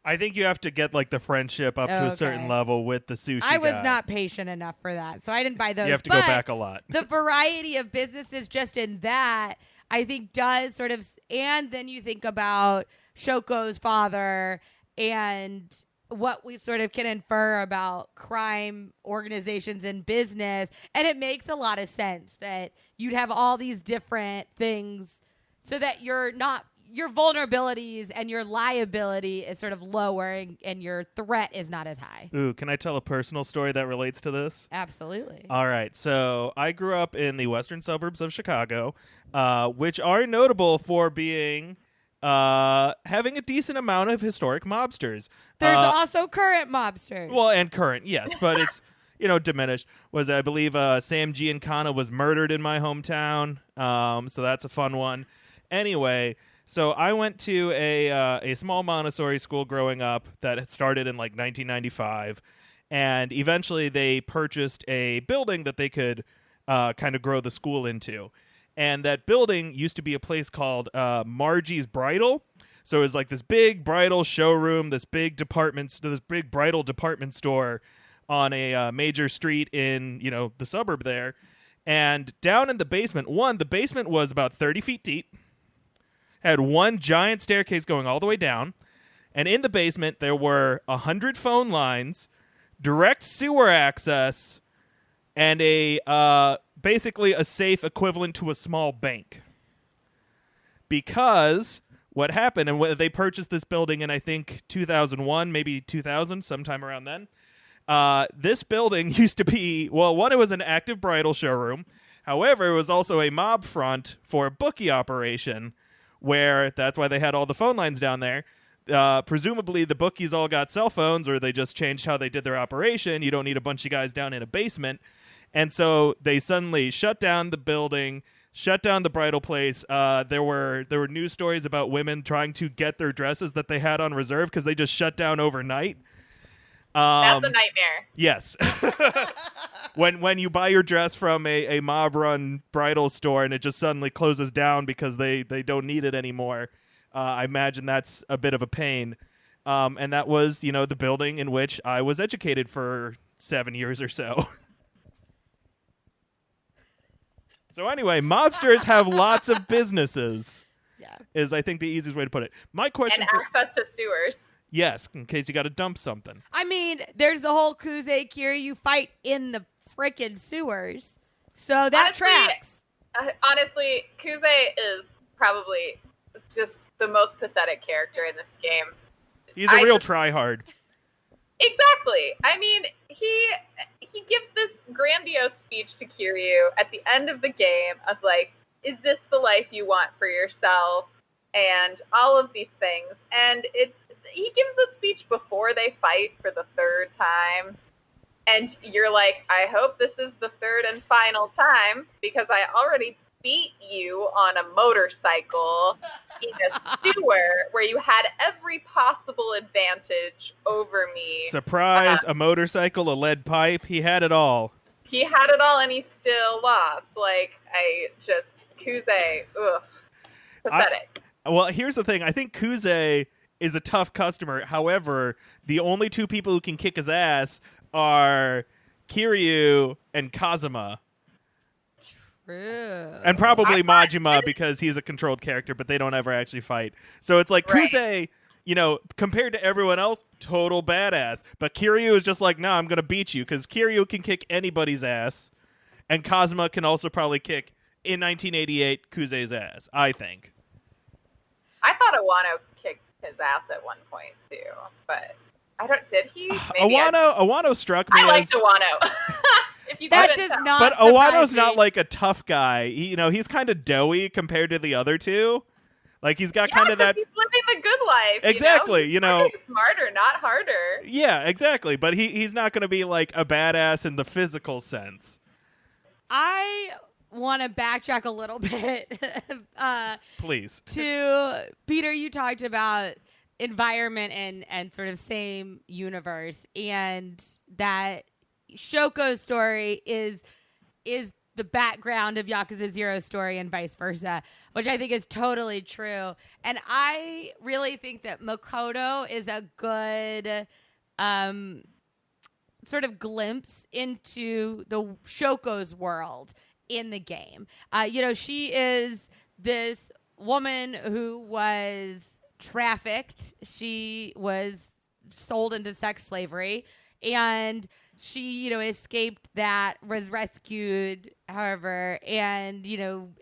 [SPEAKER 2] I think you have to get like the friendship up to a certain
[SPEAKER 1] Okay.
[SPEAKER 2] level with the sushi
[SPEAKER 1] I was
[SPEAKER 2] guy.
[SPEAKER 1] not patient enough for that, so I didn't buy those.
[SPEAKER 2] You have to
[SPEAKER 1] But
[SPEAKER 2] go back a lot.
[SPEAKER 1] the variety of businesses just in that, I think, does sort of, and then you think about Shoko's father and what we sort of can infer about crime organizations in business, and it makes a lot of sense that you'd have all these different things so that you're not, your vulnerabilities and your liability is sort of lower, and your threat is not as high.
[SPEAKER 2] Ooh, can I tell a personal story that relates to this?
[SPEAKER 1] Absolutely.
[SPEAKER 2] All right. So I grew up in the western suburbs of Chicago, which are notable for being having a decent amount of historic mobsters.
[SPEAKER 1] There's also current mobsters.
[SPEAKER 2] Well, and current, yes, but it's diminished. I believe Sam Giancana was murdered in my hometown, so that's a fun one. Anyway, so I went to a small Montessori school growing up that had started in like 1995, and eventually they purchased a building that they could kind of grow the school into. And that building used to be a place called Margie's Bridal. So it was like this big bridal showroom, this big bridal department store on a major street in, the suburb there. And down in the basement, the basement was about 30 feet deep, had one giant staircase going all the way down. And in the basement, there were 100 phone lines, direct sewer access, and basically a safe equivalent to a small bank. Because what happened, and they purchased this building in, I think, 2001, maybe 2000, sometime around then. This building used to be, it was an active bridal showroom. However, it was also a mob front for a bookie operation, where that's why they had all the phone lines down there. Presumably, the bookies all got cell phones, or they just changed how they did their operation. You don't need a bunch of guys down in a basement. And so they suddenly shut down the building, shut down the bridal place. There were news stories about women trying to get their dresses that they had on reserve because they just shut down overnight.
[SPEAKER 3] That's a nightmare.
[SPEAKER 2] Yes. when you buy your dress from a mob-run bridal store and it just suddenly closes down because they don't need it anymore, I imagine that's a bit of a pain. And that was, the building in which I was educated for 7 years or so. So anyway, mobsters have lots of businesses.
[SPEAKER 1] Yeah.
[SPEAKER 2] Is, I think, the easiest way to put it. My question
[SPEAKER 3] And access to sewers.
[SPEAKER 2] Yes, in case you got to dump something.
[SPEAKER 1] I mean, there's the whole Kuze Kiryu fight in the frickin' sewers. So that tracks.
[SPEAKER 3] Honestly, Kuze is probably just the most pathetic character in this game.
[SPEAKER 2] He's a real tryhard.
[SPEAKER 3] Exactly. I mean, he gives this grandiose speech to Kiryu at the end of the game of like, is this the life you want for yourself? And all of these things. And he gives the speech before they fight for the third time. And you're like, I hope this is the third and final time because I already beat you on a motorcycle in a sewer where you had every possible advantage over me.
[SPEAKER 2] Surprise, a motorcycle, a lead pipe. He had it all.
[SPEAKER 3] He had it all and he still lost. Kuze, ugh, pathetic.
[SPEAKER 2] Well, here's the thing. I think Kuze is a tough customer. However, the only two people who can kick his ass are Kiryu and Kazuma.
[SPEAKER 1] True.
[SPEAKER 2] And probably Majima because he's a controlled character, but they don't ever actually fight. So it's like Kuze, compared to everyone else, total badass. But Kiryu is just like, nah, I'm going to beat you because Kiryu can kick anybody's ass. And Kazuma can also probably kick, in 1988, Kuze's ass, I think.
[SPEAKER 3] I thought Awano kicked his ass at one point too, but did he? Maybe
[SPEAKER 2] Awano struck me
[SPEAKER 3] I liked
[SPEAKER 2] as...
[SPEAKER 3] Awano.
[SPEAKER 1] That does not.
[SPEAKER 2] But Awano's not like a tough guy. He's kind of doughy compared to the other two. Like he's got kind of that.
[SPEAKER 3] He's living the good life.
[SPEAKER 2] Exactly.
[SPEAKER 3] He's working smarter, not harder.
[SPEAKER 2] Yeah, exactly. But he's not going to be like a badass in the physical sense.
[SPEAKER 1] I want to backtrack a little bit.
[SPEAKER 2] Please.
[SPEAKER 1] To Peter, you talked about environment and sort of same universe, and that Shoko's story is the background of Yakuza Zero's story and vice versa, which I think is totally true. And I really think that Makoto is a good sort of glimpse into the Shoko's world in the game. She is this woman who was trafficked. She was sold into sex slavery, and she, escaped that, was rescued, however, and,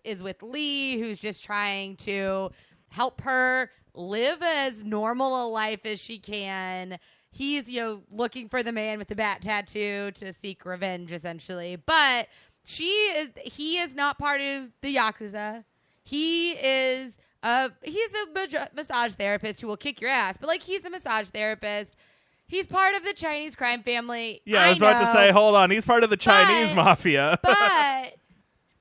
[SPEAKER 1] is with Lee, who's just trying to help her live as normal a life as she can. He's, looking for the man with the bat tattoo to seek revenge, essentially. But he is not part of the Yakuza. He is he's a massage therapist who will kick your ass, but he's a massage therapist. He's part of the Chinese crime family.
[SPEAKER 2] Yeah, I was about to say, hold on, he's part of the Chinese mafia.
[SPEAKER 1] But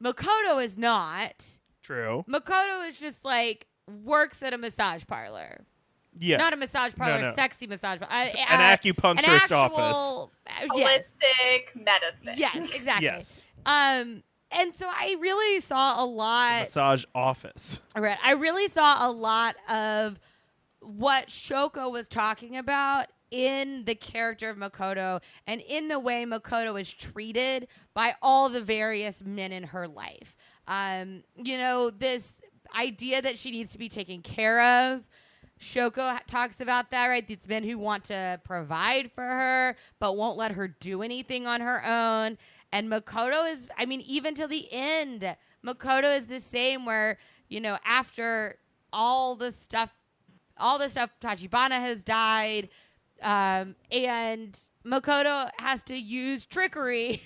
[SPEAKER 1] Makoto is not.
[SPEAKER 2] True.
[SPEAKER 1] Makoto is just works at a massage parlor.
[SPEAKER 2] Yeah.
[SPEAKER 1] Not a massage parlor,
[SPEAKER 2] No.
[SPEAKER 1] sexy massage parlor.
[SPEAKER 2] An acupuncturist office.
[SPEAKER 1] Yes.
[SPEAKER 3] Holistic medicine.
[SPEAKER 1] Yes, exactly.
[SPEAKER 2] Yes.
[SPEAKER 1] And so I really saw a lot.
[SPEAKER 2] Massage office.
[SPEAKER 1] Right. I really saw a lot of what Shoko was talking about in the character of Makoto and in the way Makoto is treated by all the various men in her life. This idea that she needs to be taken care of. Shoko talks about that, right? These men who want to provide for her, but won't let her do anything on her own. And Makoto is, even till the end, Makoto is the same where, after all the stuff Tachibana has died, and Makoto has to use trickery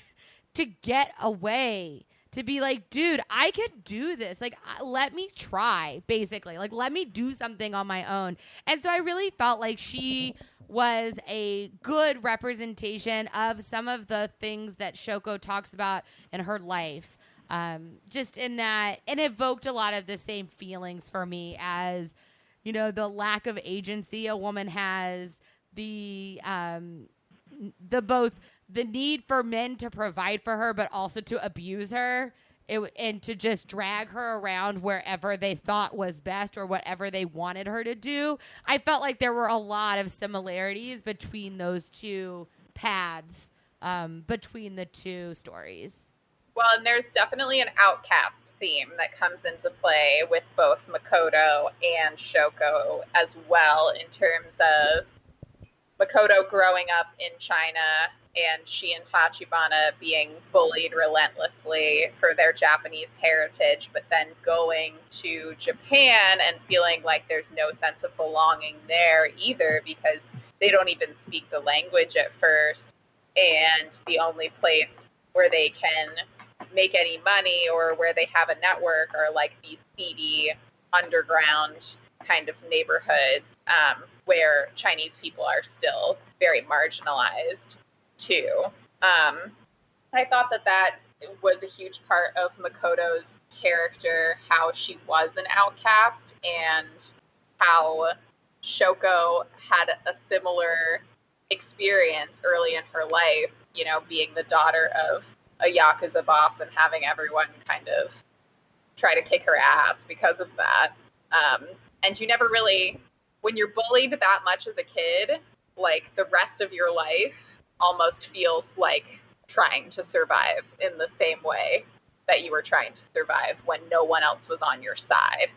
[SPEAKER 1] to get away. To be dude, I could do this. Let me try, basically. Let me do something on my own. And so I really felt like she was a good representation of some of the things that Shoko talks about in her life. Just in that, and evoked a lot of the same feelings for me as, the lack of agency a woman has, the both the need for men to provide for her, but also to abuse her and to just drag her around wherever they thought was best or whatever they wanted her to do. I felt like there were a lot of similarities between those two paths, between the two stories.
[SPEAKER 3] Well, and there's definitely an outcast theme that comes into play with both Makoto and Shoko as well, in terms of Makoto growing up in China and she and Tachibana being bullied relentlessly for their Japanese heritage, but then going to Japan and feeling like there's no sense of belonging there either because they don't even speak the language at first. And the only place where they can make any money or where they have a network are these seedy underground kind of neighborhoods where Chinese people are still very marginalized too. I thought that was a huge part of Makoto's character, how she was an outcast and how Shoko had a similar experience early in her life, being the daughter of a Yakuza boss and having everyone kind of try to kick her ass because of that. And you never really, when you're bullied that much as a kid, the rest of your life almost feels like trying to survive in the same way that you were trying to survive when no one else was on your side.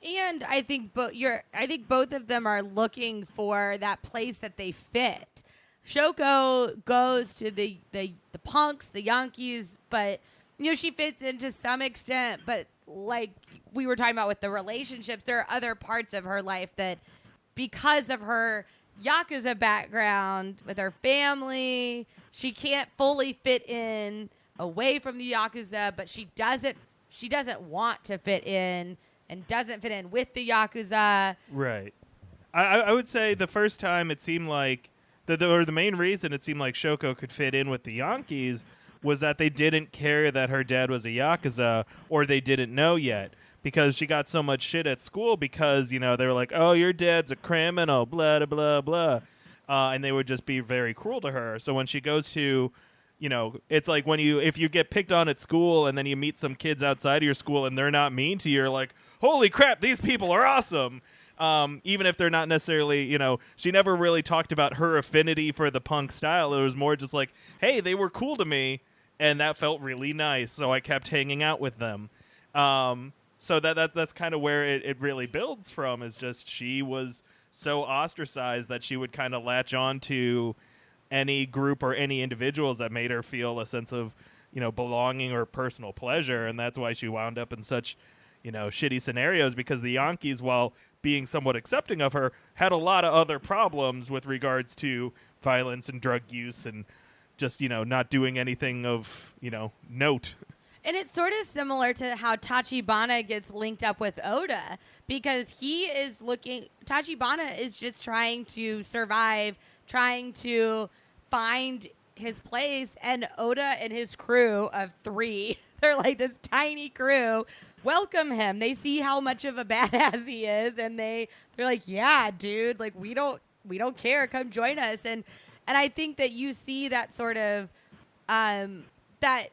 [SPEAKER 1] And I think both of them are looking for that place that they fit. Shoko goes to the punks, the Yankees, but she fits in to some extent, but we were talking about with the relationships, there are other parts of her life that, because of her Yakuza background with her family, she can't fully fit in away from the Yakuza, but she doesn't want to fit in and doesn't fit in with the Yakuza.
[SPEAKER 2] Right. I would say the first time it seemed like the main reason it seemed like Shoko could fit in with the Yankees was that they didn't care that her dad was a Yakuza, or they didn't know yet, because she got so much shit at school because, they were like, oh, your dad's a criminal, blah, blah, blah, blah. And they would just be very cruel to her. So when she goes to, it's like if you get picked on at school and then you meet some kids outside of your school and they're not mean to you, you're like, holy crap, these people are awesome. Even if they're not necessarily, she never really talked about her affinity for the punk style. It was more just like, hey, they were cool to me, and that felt really nice, so I kept hanging out with them. So that's kind of where it really builds from, is just she was so ostracized that she would kind of latch on to any group or any individuals that made her feel a sense of, belonging or personal pleasure, and that's why she wound up in such, shitty scenarios, because the Yankees, while being somewhat accepting of her, had a lot of other problems with regards to violence and drug use and just, not doing anything of, note.
[SPEAKER 1] And it's sort of similar to how Tachibana gets linked up with Oda, because Tachibana is just trying to survive, trying to find his place, and Oda and his crew of 3, they're like this tiny crew, welcome him. They see how much of a badass he is, and they're like, yeah, dude, like we don't care, come join us. And I think that you see that sort of that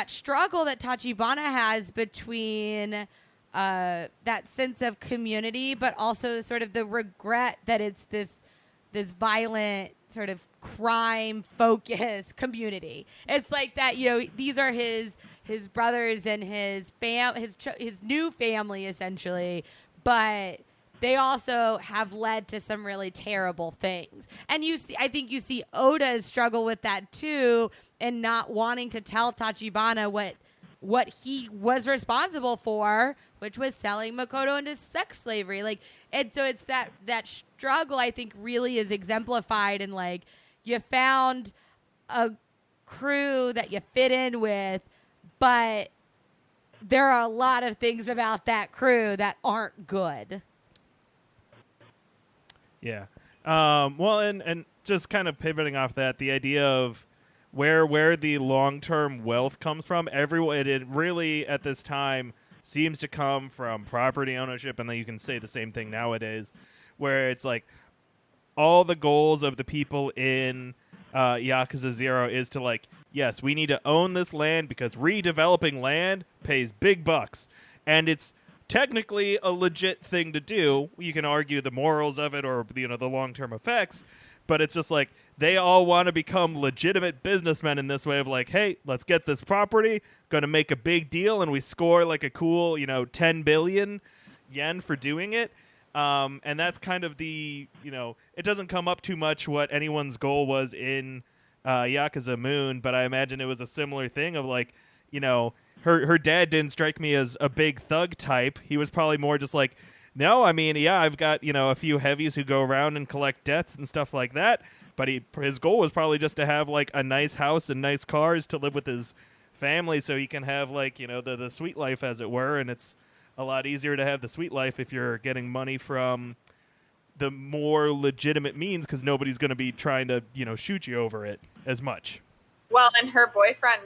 [SPEAKER 1] struggle that Tachibana has between that sense of community, but also sort of the regret that it's this violent sort of crime-focused community. It's like that, these are his brothers and his new family, essentially, but they also have led to some really terrible things. And I think you see Oda struggle with that too, and not wanting to tell Tachibana what he was responsible for, which was selling Makoto into sex slavery. And so it's that struggle, I think, really is exemplified in, like, you found a crew that you fit in with, but there are a lot of things about that crew that aren't good.
[SPEAKER 2] Yeah. Well, and just kind of pivoting off that, the idea of where the long-term wealth comes from, it really at this time seems to come from property ownership, and then you can say the same thing nowadays, where it's like all the goals of the people in Yakuza 0 is to, like, yes, we need to own this land because redeveloping land pays big bucks, and it's technically a legit thing to do. You can argue the morals of it or the long-term effects, but it's just like they all want to become legitimate businessmen in this way of like, hey, let's get this property, going to make a big deal, and we score like a cool 10 billion yen for doing it. And that's kind of the, it doesn't come up too much what anyone's goal was in Yakuza Moon, but I imagine it was a similar thing of like, her dad didn't strike me as a big thug type. He was probably more just like, no, I mean, yeah, I've got, a few heavies who go around and collect debts and stuff like that, but his goal was probably just to have like a nice house and nice cars to live with his family so he can have like, the sweet life, as it were, and it's a lot easier to have the sweet life if you're getting money from the more legitimate means, because nobody's going to be trying to, shoot you over it as much.
[SPEAKER 3] Well, and her boyfriend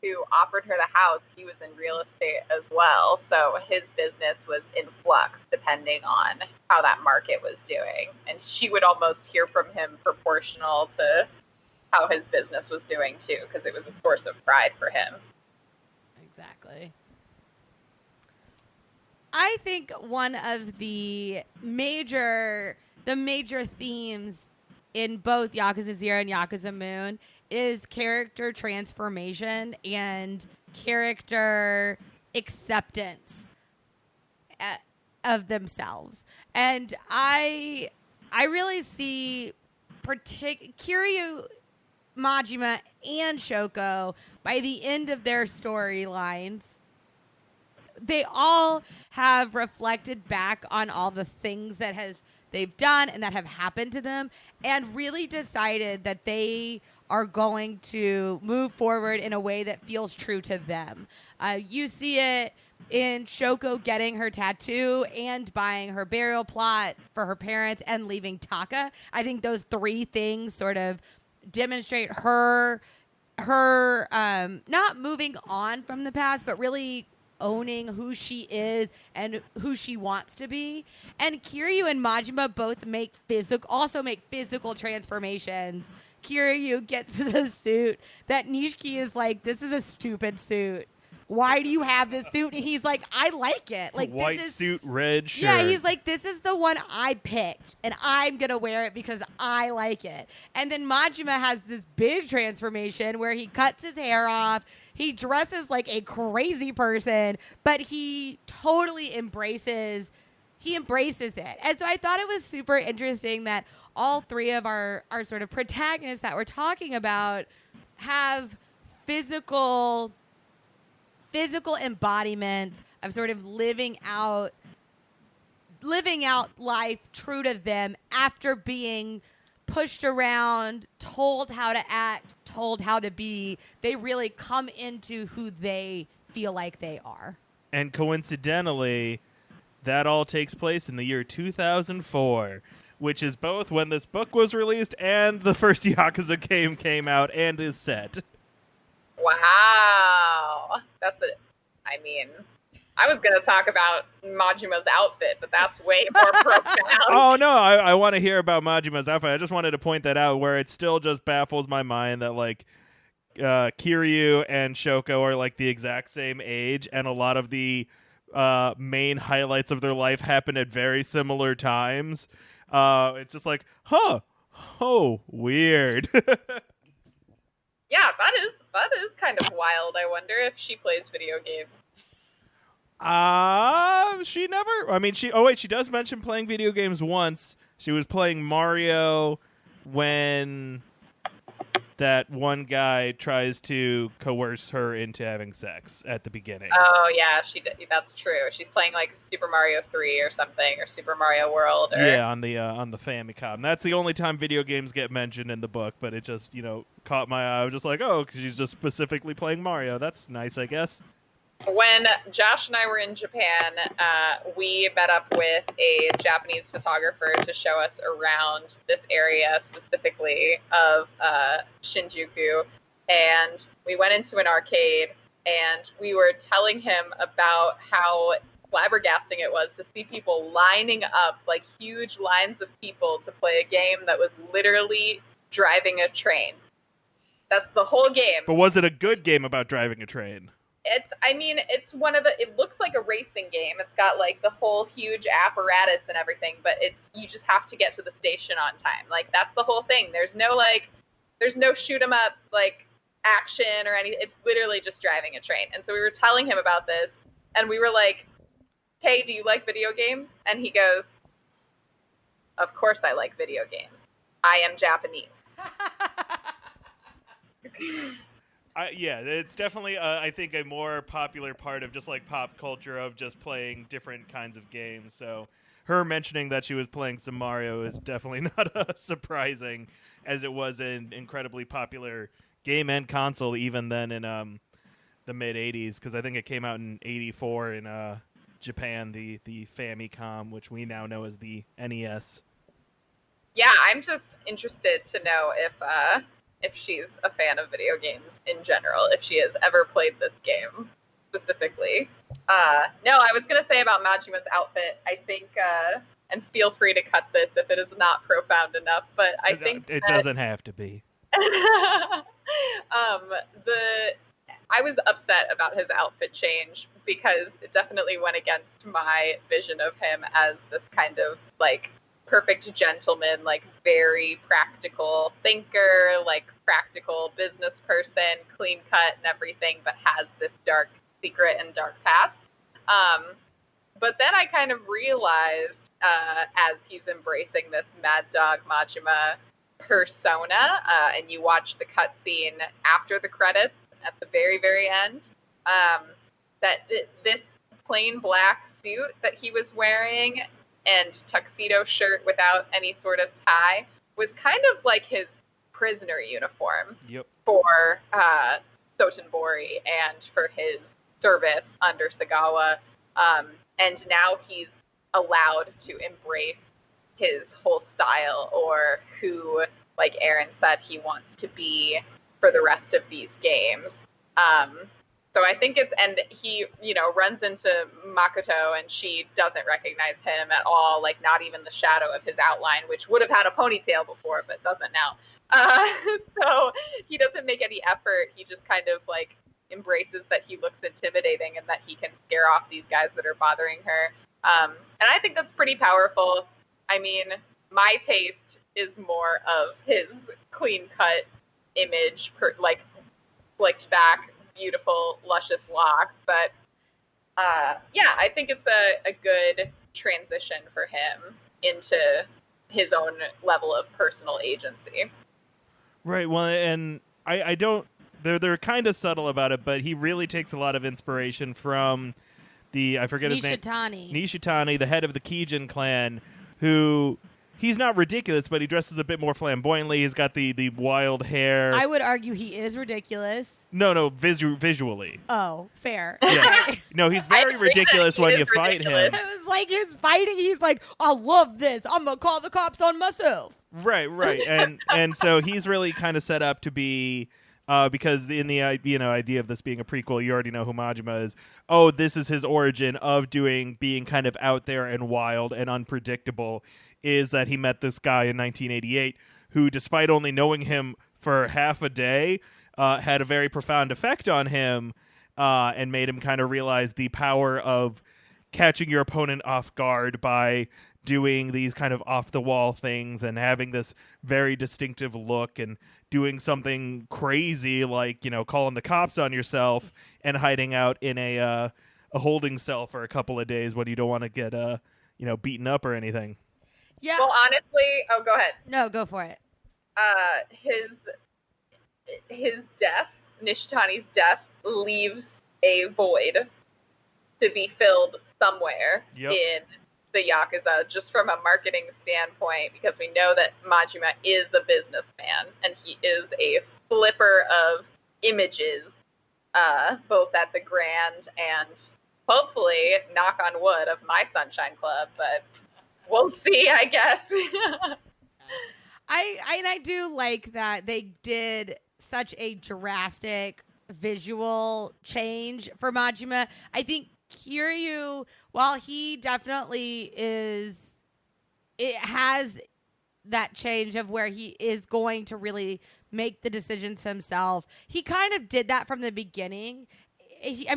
[SPEAKER 3] who offered her the house, he was in real estate as well. So his business was in flux depending on how that market was doing. And she would almost hear from him proportional to how his business was doing too, because it was a source of pride for him.
[SPEAKER 1] Exactly. I think one of the major themes in both Yakuza 0 and Yakuza Moon is character transformation and character acceptance of themselves. And I really see Kiryu, Majima, and Shoko, by the end of their storylines, they all have reflected back on all the things that they've done and that have happened to them, and really decided that they are going to move forward in a way that feels true to them. You see it in Shoko getting her tattoo and buying her burial plot for her parents and leaving Taka. I think those 3 things sort of demonstrate her not moving on from the past, but really owning who she is and who she wants to be. And Kiryu and Majima both make physical transformations. Kiryu gets the suit that Nishiki is like, this is a stupid suit. Why do you have this suit? And he's like, I like it. Like,
[SPEAKER 2] white
[SPEAKER 1] this is,
[SPEAKER 2] suit, red shirt.
[SPEAKER 1] yeah, he's like, this is the one I picked, and I'm going to wear it because I like it. And then Majima has this big transformation where he cuts his hair off. He dresses like a crazy person, but he totally embraces it. And so I thought it was super interesting that all three of our sort of protagonists that we're talking about have physical embodiments of sort of living out life true to them after being pushed around, told how to act, told how to be. They really come into who they feel like they are.
[SPEAKER 2] And coincidentally, that all takes place in the year 2004, which is both when this book was released and the first Yakuza game came out and is set.
[SPEAKER 3] Wow. I mean, I was going to talk about Majima's outfit, but that's way more profound.
[SPEAKER 2] Oh, no, I want to hear about Majima's outfit. I just wanted to point that out where it still just baffles my mind that, like, Kiryu and Shoko are, like, the exact same age, and a lot of the main highlights of their life happen at very similar times. It's just like, oh, weird.
[SPEAKER 3] Yeah, that is kind of wild. I wonder if she plays video games.
[SPEAKER 2] She never. I mean, she does mention playing video games once. She was playing Mario when that one guy tries to coerce her into having sex at the beginning.
[SPEAKER 3] Oh yeah, that's true. She's playing like Super Mario 3 or something, or Super Mario World. Or...
[SPEAKER 2] Yeah, on the Famicom. That's the only time video games get mentioned in the book, but it just, caught my eye. I was just like, oh, because she's just specifically playing Mario. That's nice, I guess.
[SPEAKER 3] When Josh and I were in Japan, we met up with a Japanese photographer to show us around this area specifically of Shinjuku. And we went into an arcade, and we were telling him about how flabbergasting it was to see people lining up, like huge lines of people to play a game that was literally driving a train. That's the whole game.
[SPEAKER 2] But was it a good game about driving a train?
[SPEAKER 3] It looks like a racing game. It's got like the whole huge apparatus and everything, but you just have to get to the station on time. Like, that's the whole thing. There's no shoot 'em up like action or anything. It's literally just driving a train. And so we were telling him about this, and we were like, hey, do you like video games? And he goes, of course I like video games. I am Japanese.
[SPEAKER 2] Yeah, it's definitely, I think, a more popular part of just, like, pop culture of just playing different kinds of games. So her mentioning that she was playing some Mario is definitely not surprising, as it was an incredibly popular game and console even then in the mid-'80s, because I think it came out in 84 in Japan, the Famicom, which we now know as the NES.
[SPEAKER 3] Yeah, I'm just interested to know if she's a fan of video games in general, if she has ever played this game specifically. No, I was going to say about Majima's outfit, I think, and feel free to cut this if it is not profound enough, but I think
[SPEAKER 2] it doesn't have to be.
[SPEAKER 3] I was upset about his outfit change because it definitely went against my vision of him as this kind of, like, perfect gentleman, like very practical thinker, like practical business person, clean cut and everything, but has this dark secret and dark past. But then I kind of realized, as he's embracing this Mad Dog Majima persona, and you watch the cutscene after the credits at the very, very end, that this plain black suit that he was wearing and tuxedo shirt without any sort of tie was kind of like his prisoner uniform.
[SPEAKER 2] Yep.
[SPEAKER 3] For Sotenbori and for his service under Sagawa. And now he's allowed to embrace his whole style, or who, like Aaron said, he wants to be for the rest of these games. So I think and he, runs into Makoto, and she doesn't recognize him at all, like not even the shadow of his outline, which would have had a ponytail before, but doesn't now. Uh, so he doesn't make any effort. He just kind of like embraces that he looks intimidating and that he can scare off these guys that are bothering her. And I think that's pretty powerful. I mean, my taste is more of his clean cut image, like flicked back, beautiful, luscious locks. But yeah, I think it's a good transition for him into his own level of personal agency.
[SPEAKER 2] Right. Well, and I don't. They're kind of subtle about it, but he really takes a lot of inspiration from I forget his name. Nishitani, the head of the Kijin clan, who he's not ridiculous, but he dresses a bit more flamboyantly. He's got the wild hair.
[SPEAKER 1] I would argue he is ridiculous.
[SPEAKER 2] No, visually.
[SPEAKER 1] Oh, fair.
[SPEAKER 2] Yeah. No, he's very ridiculous when you fight him.
[SPEAKER 1] It was like his fighting. He's like, I love this. I'm gonna call the cops on myself.
[SPEAKER 2] Right, and so he's really kind of set up to be. Because in the idea of this being a prequel, you already know who Majima is. Oh, this is his origin of being kind of out there and wild and unpredictable, is that he met this guy in 1988 who, despite only knowing him for half a day, had a very profound effect on him and made him kind of realize the power of catching your opponent off guard by doing these kind of off-the-wall things and having this very distinctive look and doing something crazy like, calling the cops on yourself and hiding out in a holding cell for a couple of days when you don't want to get, beaten up or anything.
[SPEAKER 1] Yeah.
[SPEAKER 3] Well, honestly, go ahead.
[SPEAKER 1] No, go for it.
[SPEAKER 3] His death, Nishitani's death, leaves a void to be filled somewhere in the Yakuza, just from a marketing standpoint, because we know that Majima is a businessman and he is a flipper of images, both at the Grand and hopefully, knock on wood, of my Sunshine Club, but we'll see, I guess.
[SPEAKER 1] I do like that they did such a drastic visual change for Majima. I think Kiryu, while he definitely it has that change of where he is going to really make the decisions himself. He kind of did that from the beginning.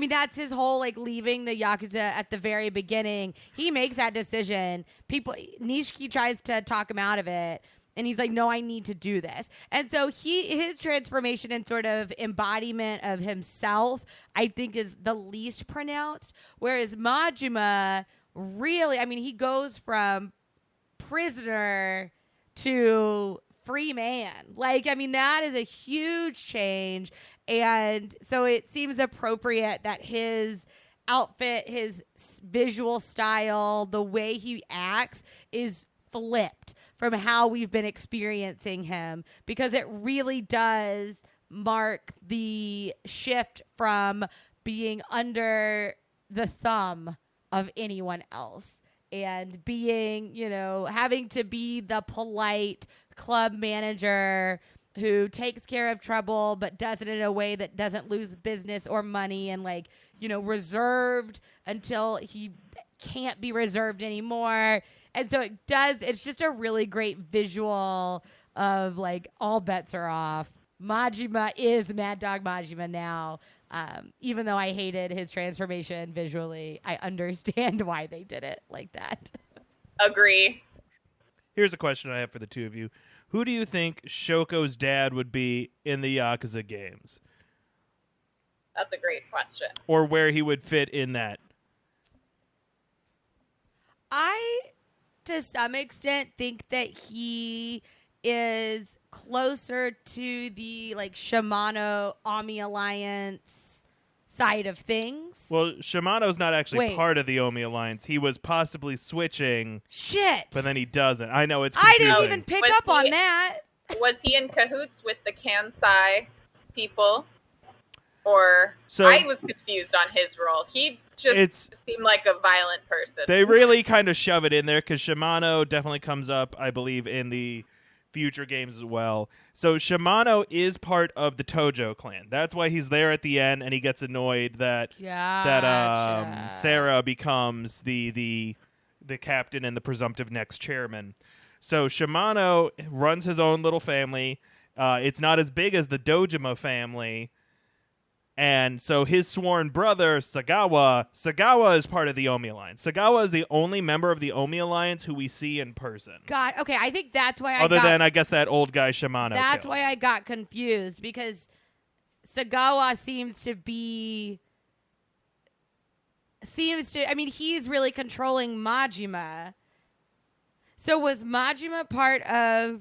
[SPEAKER 1] That's his whole leaving the Yakuza at the very beginning. He makes that decision. Nishiki tries to talk him out of it. And he's like, no, I need to do this. And so his transformation and sort of embodiment of himself, I think, is the least pronounced. Whereas Majima really, he goes from prisoner to free man. That is a huge change. And so it seems appropriate that his outfit, his visual style, the way he acts is flipped from how we've been experiencing him, because it really does mark the shift from being under the thumb of anyone else and being, having to be the polite club manager who takes care of trouble but does it in a way that doesn't lose business or money, and reserved until he can't be reserved anymore. And so it's just a really great visual of all bets are off. Majima is Mad Dog Majima now. Even though I hated his transformation visually, I understand why they did it like that.
[SPEAKER 3] Agree.
[SPEAKER 2] Here's a question I have for the two of you. Who do you think Shoko's dad would be in the Yakuza games?
[SPEAKER 3] That's a great question.
[SPEAKER 2] Or where he would fit in that?
[SPEAKER 1] I, to some extent, think that he is closer to the Shimano Ami Alliance side of things.
[SPEAKER 2] Well, Shimano's not actually part of the Omi Alliance. He was possibly switching.
[SPEAKER 1] Shit.
[SPEAKER 2] But then he doesn't. I know, it's confusing.
[SPEAKER 1] I didn't even pick up on that.
[SPEAKER 3] Was he in cahoots with the Kansai people? Or
[SPEAKER 2] so,
[SPEAKER 3] I was confused on his role. He just seemed like a violent person.
[SPEAKER 2] They really kind of shove it in there because Shimano definitely comes up, I believe, in the future games as well. So Shimano is part of the Tojo clan. That's why he's there at the end, and he gets annoyed that Sarah becomes the captain and the presumptive next chairman. So Shimano runs his own little family, It's not as big as the Dojima family. And so his sworn brother, Sagawa is part of the Omi Alliance. Sagawa is the only member of the Omi Alliance who we see in person.
[SPEAKER 1] God, okay, I think that's why
[SPEAKER 2] Other than, I guess, that old guy Shimano
[SPEAKER 1] That's
[SPEAKER 2] kills.
[SPEAKER 1] why I got confused, because Sagawa I mean, he's really controlling Majima. So was Majima part of...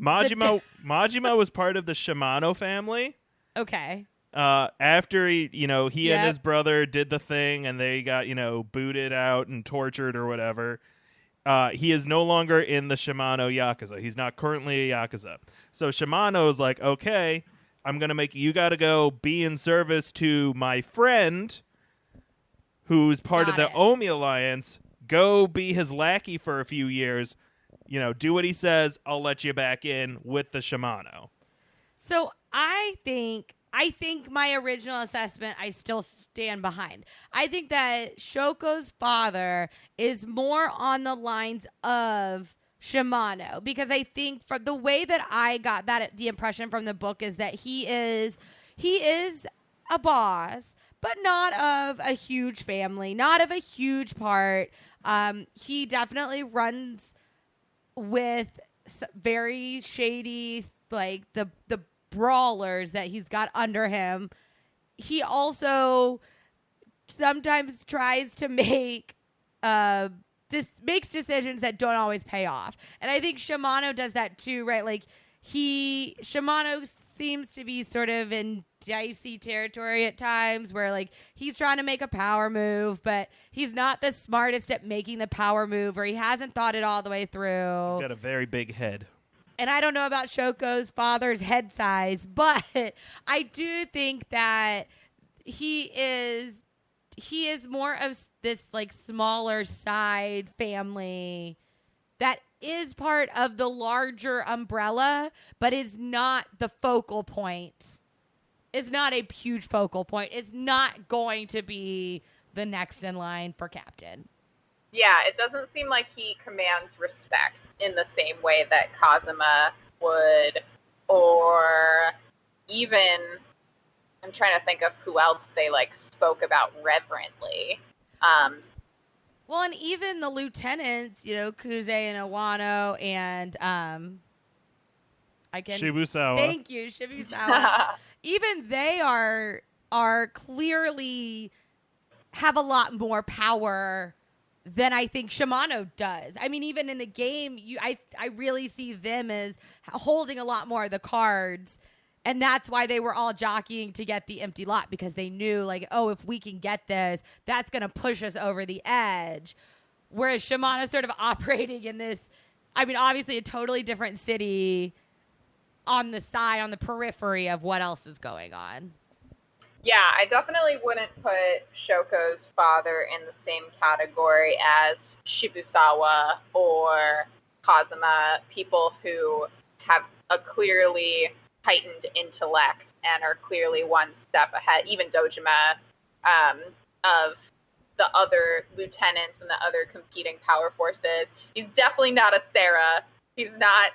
[SPEAKER 2] Majima was part of the Shimano family.
[SPEAKER 1] Okay.
[SPEAKER 2] After he and his brother did the thing and they got, booted out and tortured or whatever, he is no longer in the Shimano Yakuza. He's not currently a Yakuza. So Shimano is like, okay, I'm going to you got to go be in service to my friend who's part of the Omi Alliance. Go be his lackey for a few years. Do what he says. I'll let you back in with the Shimano.
[SPEAKER 1] So I think my original assessment, I still stand behind. I think that Shoko's father is more on the lines of Shimano, because I think from the way that I got the impression from the book is that he is a boss, but not of a huge family, not of a huge part. He definitely runs with very shady, like the brawlers that he's got under him. He also sometimes tries to makes decisions that don't always pay off. And I think Shimano does that too, right? Like Shimano seems to be sort of in dicey territory at times where like he's trying to make a power move, but he's not the smartest at making the power move, or he hasn't thought it all the way through.
[SPEAKER 2] He's got a very big head.
[SPEAKER 1] And I don't know about Shoko's father's head size, but I do think that he is more of this like smaller side family that is part of the larger umbrella, but is not the focal point. It's not a huge focal point. It's not going to be the next in line for captain.
[SPEAKER 3] Yeah, it doesn't seem like he commands respect in the same way that Kazuma would, or even, I'm trying to think of who else they like spoke about reverently.
[SPEAKER 1] Well, and even the lieutenants, Kuze and Iwano and
[SPEAKER 2] Shibusawa.
[SPEAKER 1] Thank you, Shibusawa. Even they are clearly have a lot more power than I think Shimano does. I mean, even in the game, I really see them as holding a lot more of the cards. And that's why they were all jockeying to get the empty lot, because they knew, like, oh, if we can get this, that's going to push us over the edge. Whereas Shimano's sort of operating in this, I mean, obviously a totally different city on the side, on the periphery of what else is going on.
[SPEAKER 3] Yeah, I definitely wouldn't put Shoko's father in the same category as Shibusawa or Kazuma, people who have a clearly heightened intellect and are clearly one step ahead, even Dojima, of the other lieutenants and the other competing power forces. He's definitely not a Sarah. He's not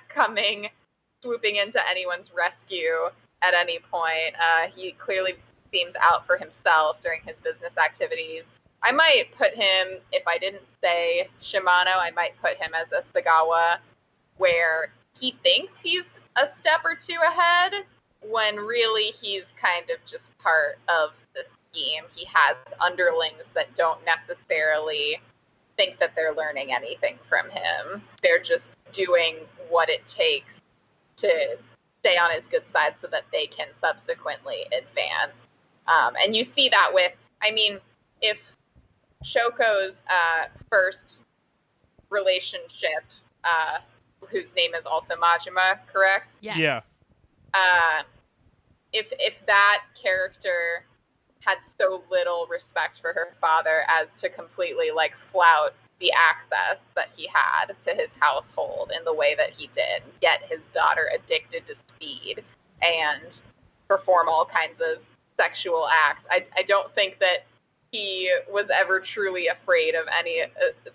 [SPEAKER 3] swooping into anyone's rescue at any point. He clearly seems out for himself during his business activities. I might put him, if I didn't say Shimano, I might put him as a Sagawa, where he thinks he's a step or two ahead, when really he's kind of just part of the scheme. He has underlings that don't necessarily think that they're learning anything from him. They're just doing what it takes to stay on his good side so that they can subsequently advance. And you see that with, I mean, if Shoko's first relationship, whose name is also Majima, correct?
[SPEAKER 1] Yes.
[SPEAKER 2] Yeah.
[SPEAKER 3] If that character had so little respect for her father as to completely like flout the access that he had to his household in the way that he did, get his daughter addicted to speed and perform all kinds of sexual acts, I don't think that he was ever truly afraid of any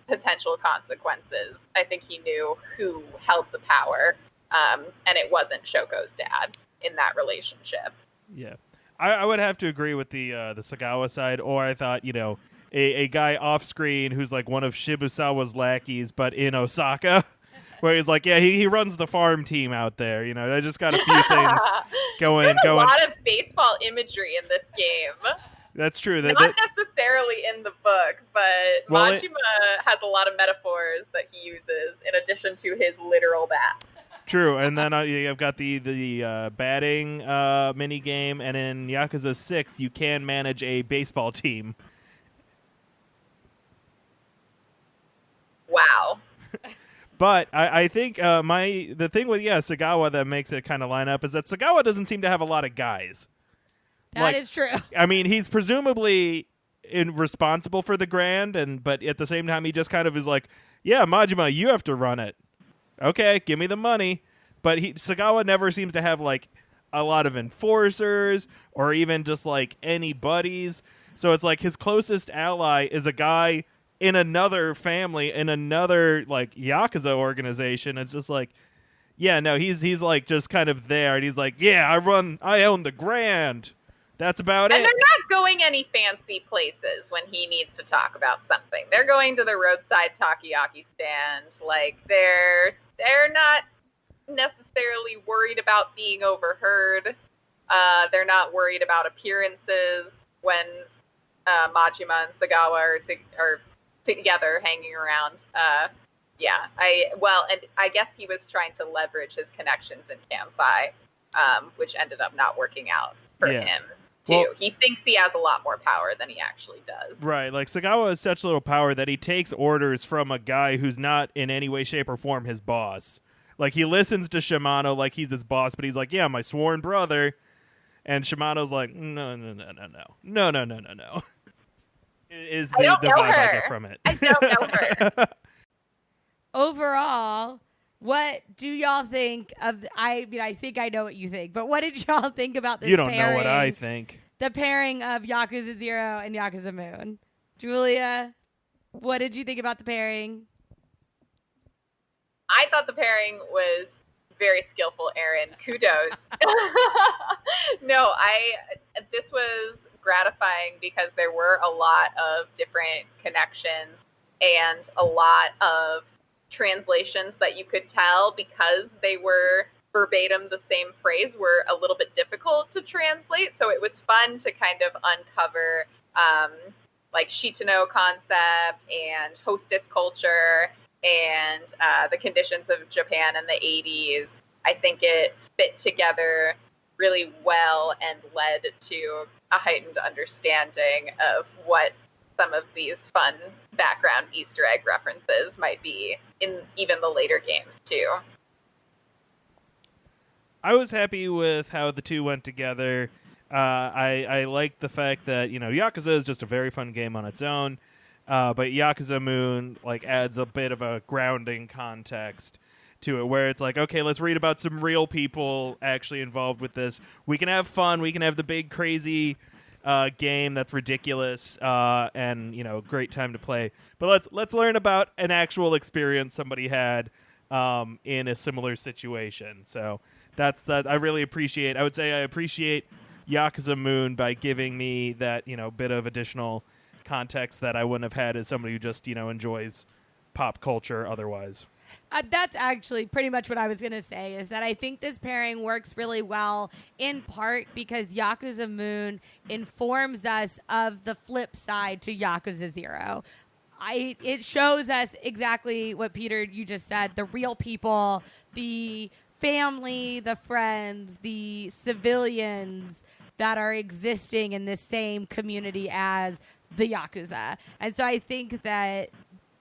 [SPEAKER 3] potential consequences. I think he knew who held the power. and it wasn't Shoko's dad in that relationship.
[SPEAKER 2] Yeah, I would have to agree with the Sagawa side, or I thought, a guy off screen who's like one of Shibusawa's lackeys, but in Osaka, where he's like, yeah, he runs the farm team out there. I just got a few things going.
[SPEAKER 3] There's a lot of baseball imagery in this game.
[SPEAKER 2] That's true.
[SPEAKER 3] Not necessarily in the book, but Majima has a lot of metaphors that he uses in addition to his literal bat.
[SPEAKER 2] True, and then I've got the batting mini game, and in Yakuza 6, you can manage a baseball team.
[SPEAKER 3] Wow.
[SPEAKER 2] But I think the thing with Sagawa that makes it kind of line up is that Sagawa doesn't seem to have a lot of guys.
[SPEAKER 1] That is true.
[SPEAKER 2] I mean, he's presumably responsible for the Grand, but at the same time, he just kind of is like, yeah, Majima, you have to run it. Okay, give me the money. But Sagawa never seems to have like a lot of enforcers or even just like any buddies. So it's like his closest ally is a guy in another family, in another like Yakuza organization. It's just like, yeah, no, he's like just kind of there, and he's like, yeah, I own the Grand. That's about it.
[SPEAKER 3] And they're not going any fancy places when he needs to talk about something. They're going to the roadside takoyaki stand. Like they're not necessarily worried about being overheard. They're not worried about appearances when Majima and Sagawa are together hanging around. And I guess he was trying to leverage his connections in Kansai, which ended up not working out for him. Well, he thinks he has a lot more power than he actually does.
[SPEAKER 2] Right, like Sagawa has such little power that he takes orders from a guy who's not in any way, shape, or form his boss. Like, he listens to Shimano like he's his boss, but he's like, yeah, my sworn brother. And Shimano's like, no. Is the vibe I get from it.
[SPEAKER 3] I don't know her.
[SPEAKER 1] Overall, what do y'all think of? I think I know what you think, but what did y'all think about this?
[SPEAKER 2] You don't
[SPEAKER 1] pairing,
[SPEAKER 2] know what I think.
[SPEAKER 1] The pairing of Yakuza 0 and Yakuza Moon. Julia, what did you think about the pairing?
[SPEAKER 3] I thought the pairing was very skillful, Aaron. Kudos. No, this was gratifying because there were a lot of different connections and a lot of translations that you could tell, because they were verbatim the same phrase, were a little bit difficult to translate. So it was fun to kind of uncover like Shitano concept and hostess culture and the conditions of Japan in the 80s. I think it fit together really well and led to a heightened understanding of what some of these fun background Easter egg references might be in even the later games too.
[SPEAKER 2] I was happy with how the two went together. I liked the fact that, Yakuza is just a very fun game on its own, but Yakuza Moon like adds a bit of a grounding context to it, where it's like, okay, let's read about some real people actually involved with this. We can have fun. We can have the big crazy game that's ridiculous and great time to play. But let's learn about an actual experience somebody had in a similar situation. So that's that. I really appreciate. I would say I appreciate Yakuza Moon by giving me that bit of additional context that I wouldn't have had as somebody who just enjoys pop culture otherwise.
[SPEAKER 1] That's actually pretty much what I was going to say, is that I think this pairing works really well, in part because Yakuza Moon informs us of the flip side to Yakuza 0. It shows us exactly what, Peter, you just said, the real people, the family, the friends, the civilians that are existing in this same community as the Yakuza. And so I think that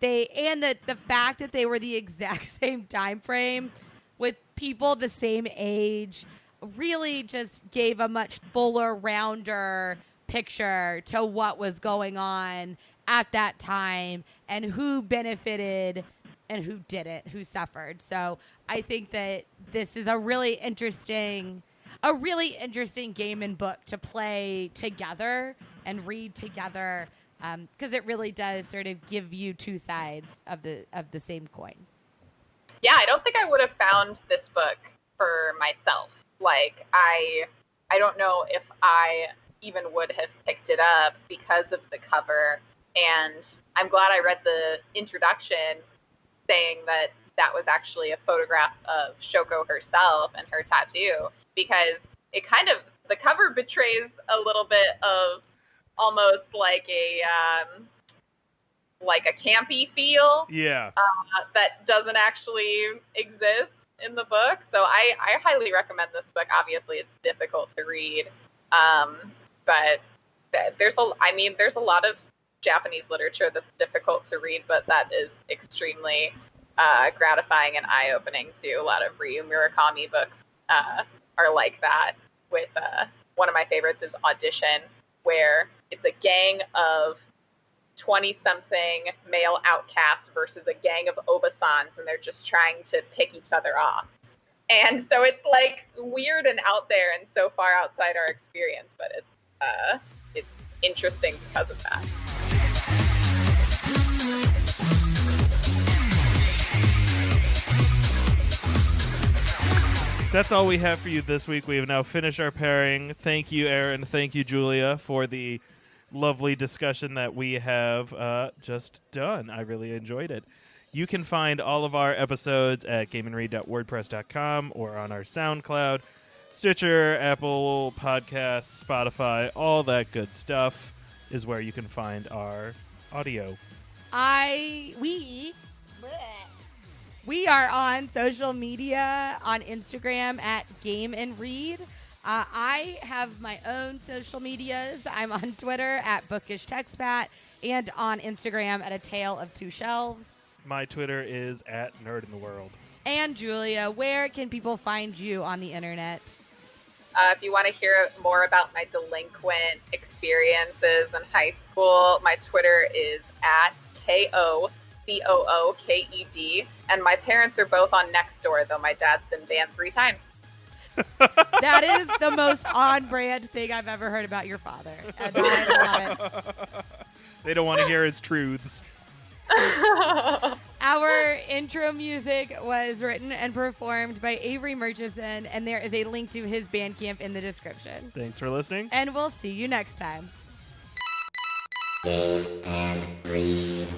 [SPEAKER 1] the fact that they were the exact same time frame with people the same age really just gave a much fuller, rounder picture to what was going on at that time and who benefited and who didn't, who suffered. So I think that this is a really interesting game and book to play together and read together. Because it really does sort of give you two sides of the same coin.
[SPEAKER 3] Yeah, I don't think I would have found this book for myself. Like, I don't know if I even would have picked it up because of the cover. And I'm glad I read the introduction saying that that was actually a photograph of Shoko herself and her tattoo, because it kind of, the cover betrays a little bit of almost like a campy feel.
[SPEAKER 2] Yeah.
[SPEAKER 3] That doesn't actually exist in the book. So I highly recommend this book. Obviously, it's difficult to read, but there's a lot of Japanese literature that's difficult to read, but that is extremely gratifying and eye-opening too. A lot of Ryu Murakami books are like that. With one of my favorites is Audition, where it's a gang of 20-something male outcasts versus a gang of obasans, and they're just trying to pick each other off. And so it's like weird and out there and so far outside our experience, but it's interesting because of that.
[SPEAKER 2] That's all we have for you this week. We have now finished our pairing. Thank you, Aaron. Thank you, Julia, for the lovely discussion that we have just done. I really enjoyed it. You can find all of our episodes at gameandread.wordpress.com or on our SoundCloud, Stitcher, Apple Podcasts, Spotify, all that good stuff is where you can find our audio.
[SPEAKER 1] We are on social media, on Instagram at Game and Read. I have my own social medias. I'm on Twitter at Bookish TextBat and on Instagram at A Tale of Two Shelves.
[SPEAKER 2] My Twitter is at Nerd in the World.
[SPEAKER 1] And Julia, where can people find you on the internet?
[SPEAKER 3] If you want to hear more about my delinquent experiences in high school, my Twitter is at KOCOOKED, and my parents are both on Nextdoor, though my dad's been banned 3 times.
[SPEAKER 1] That is the most on-brand thing I've ever heard about your father. And I love it.
[SPEAKER 2] They don't want to hear his truths.
[SPEAKER 1] Our intro music was written and performed by Avery Murchison, and there is a link to his Bandcamp in the description.
[SPEAKER 2] Thanks for listening.
[SPEAKER 1] And we'll see you next time.
[SPEAKER 4] Game and Read.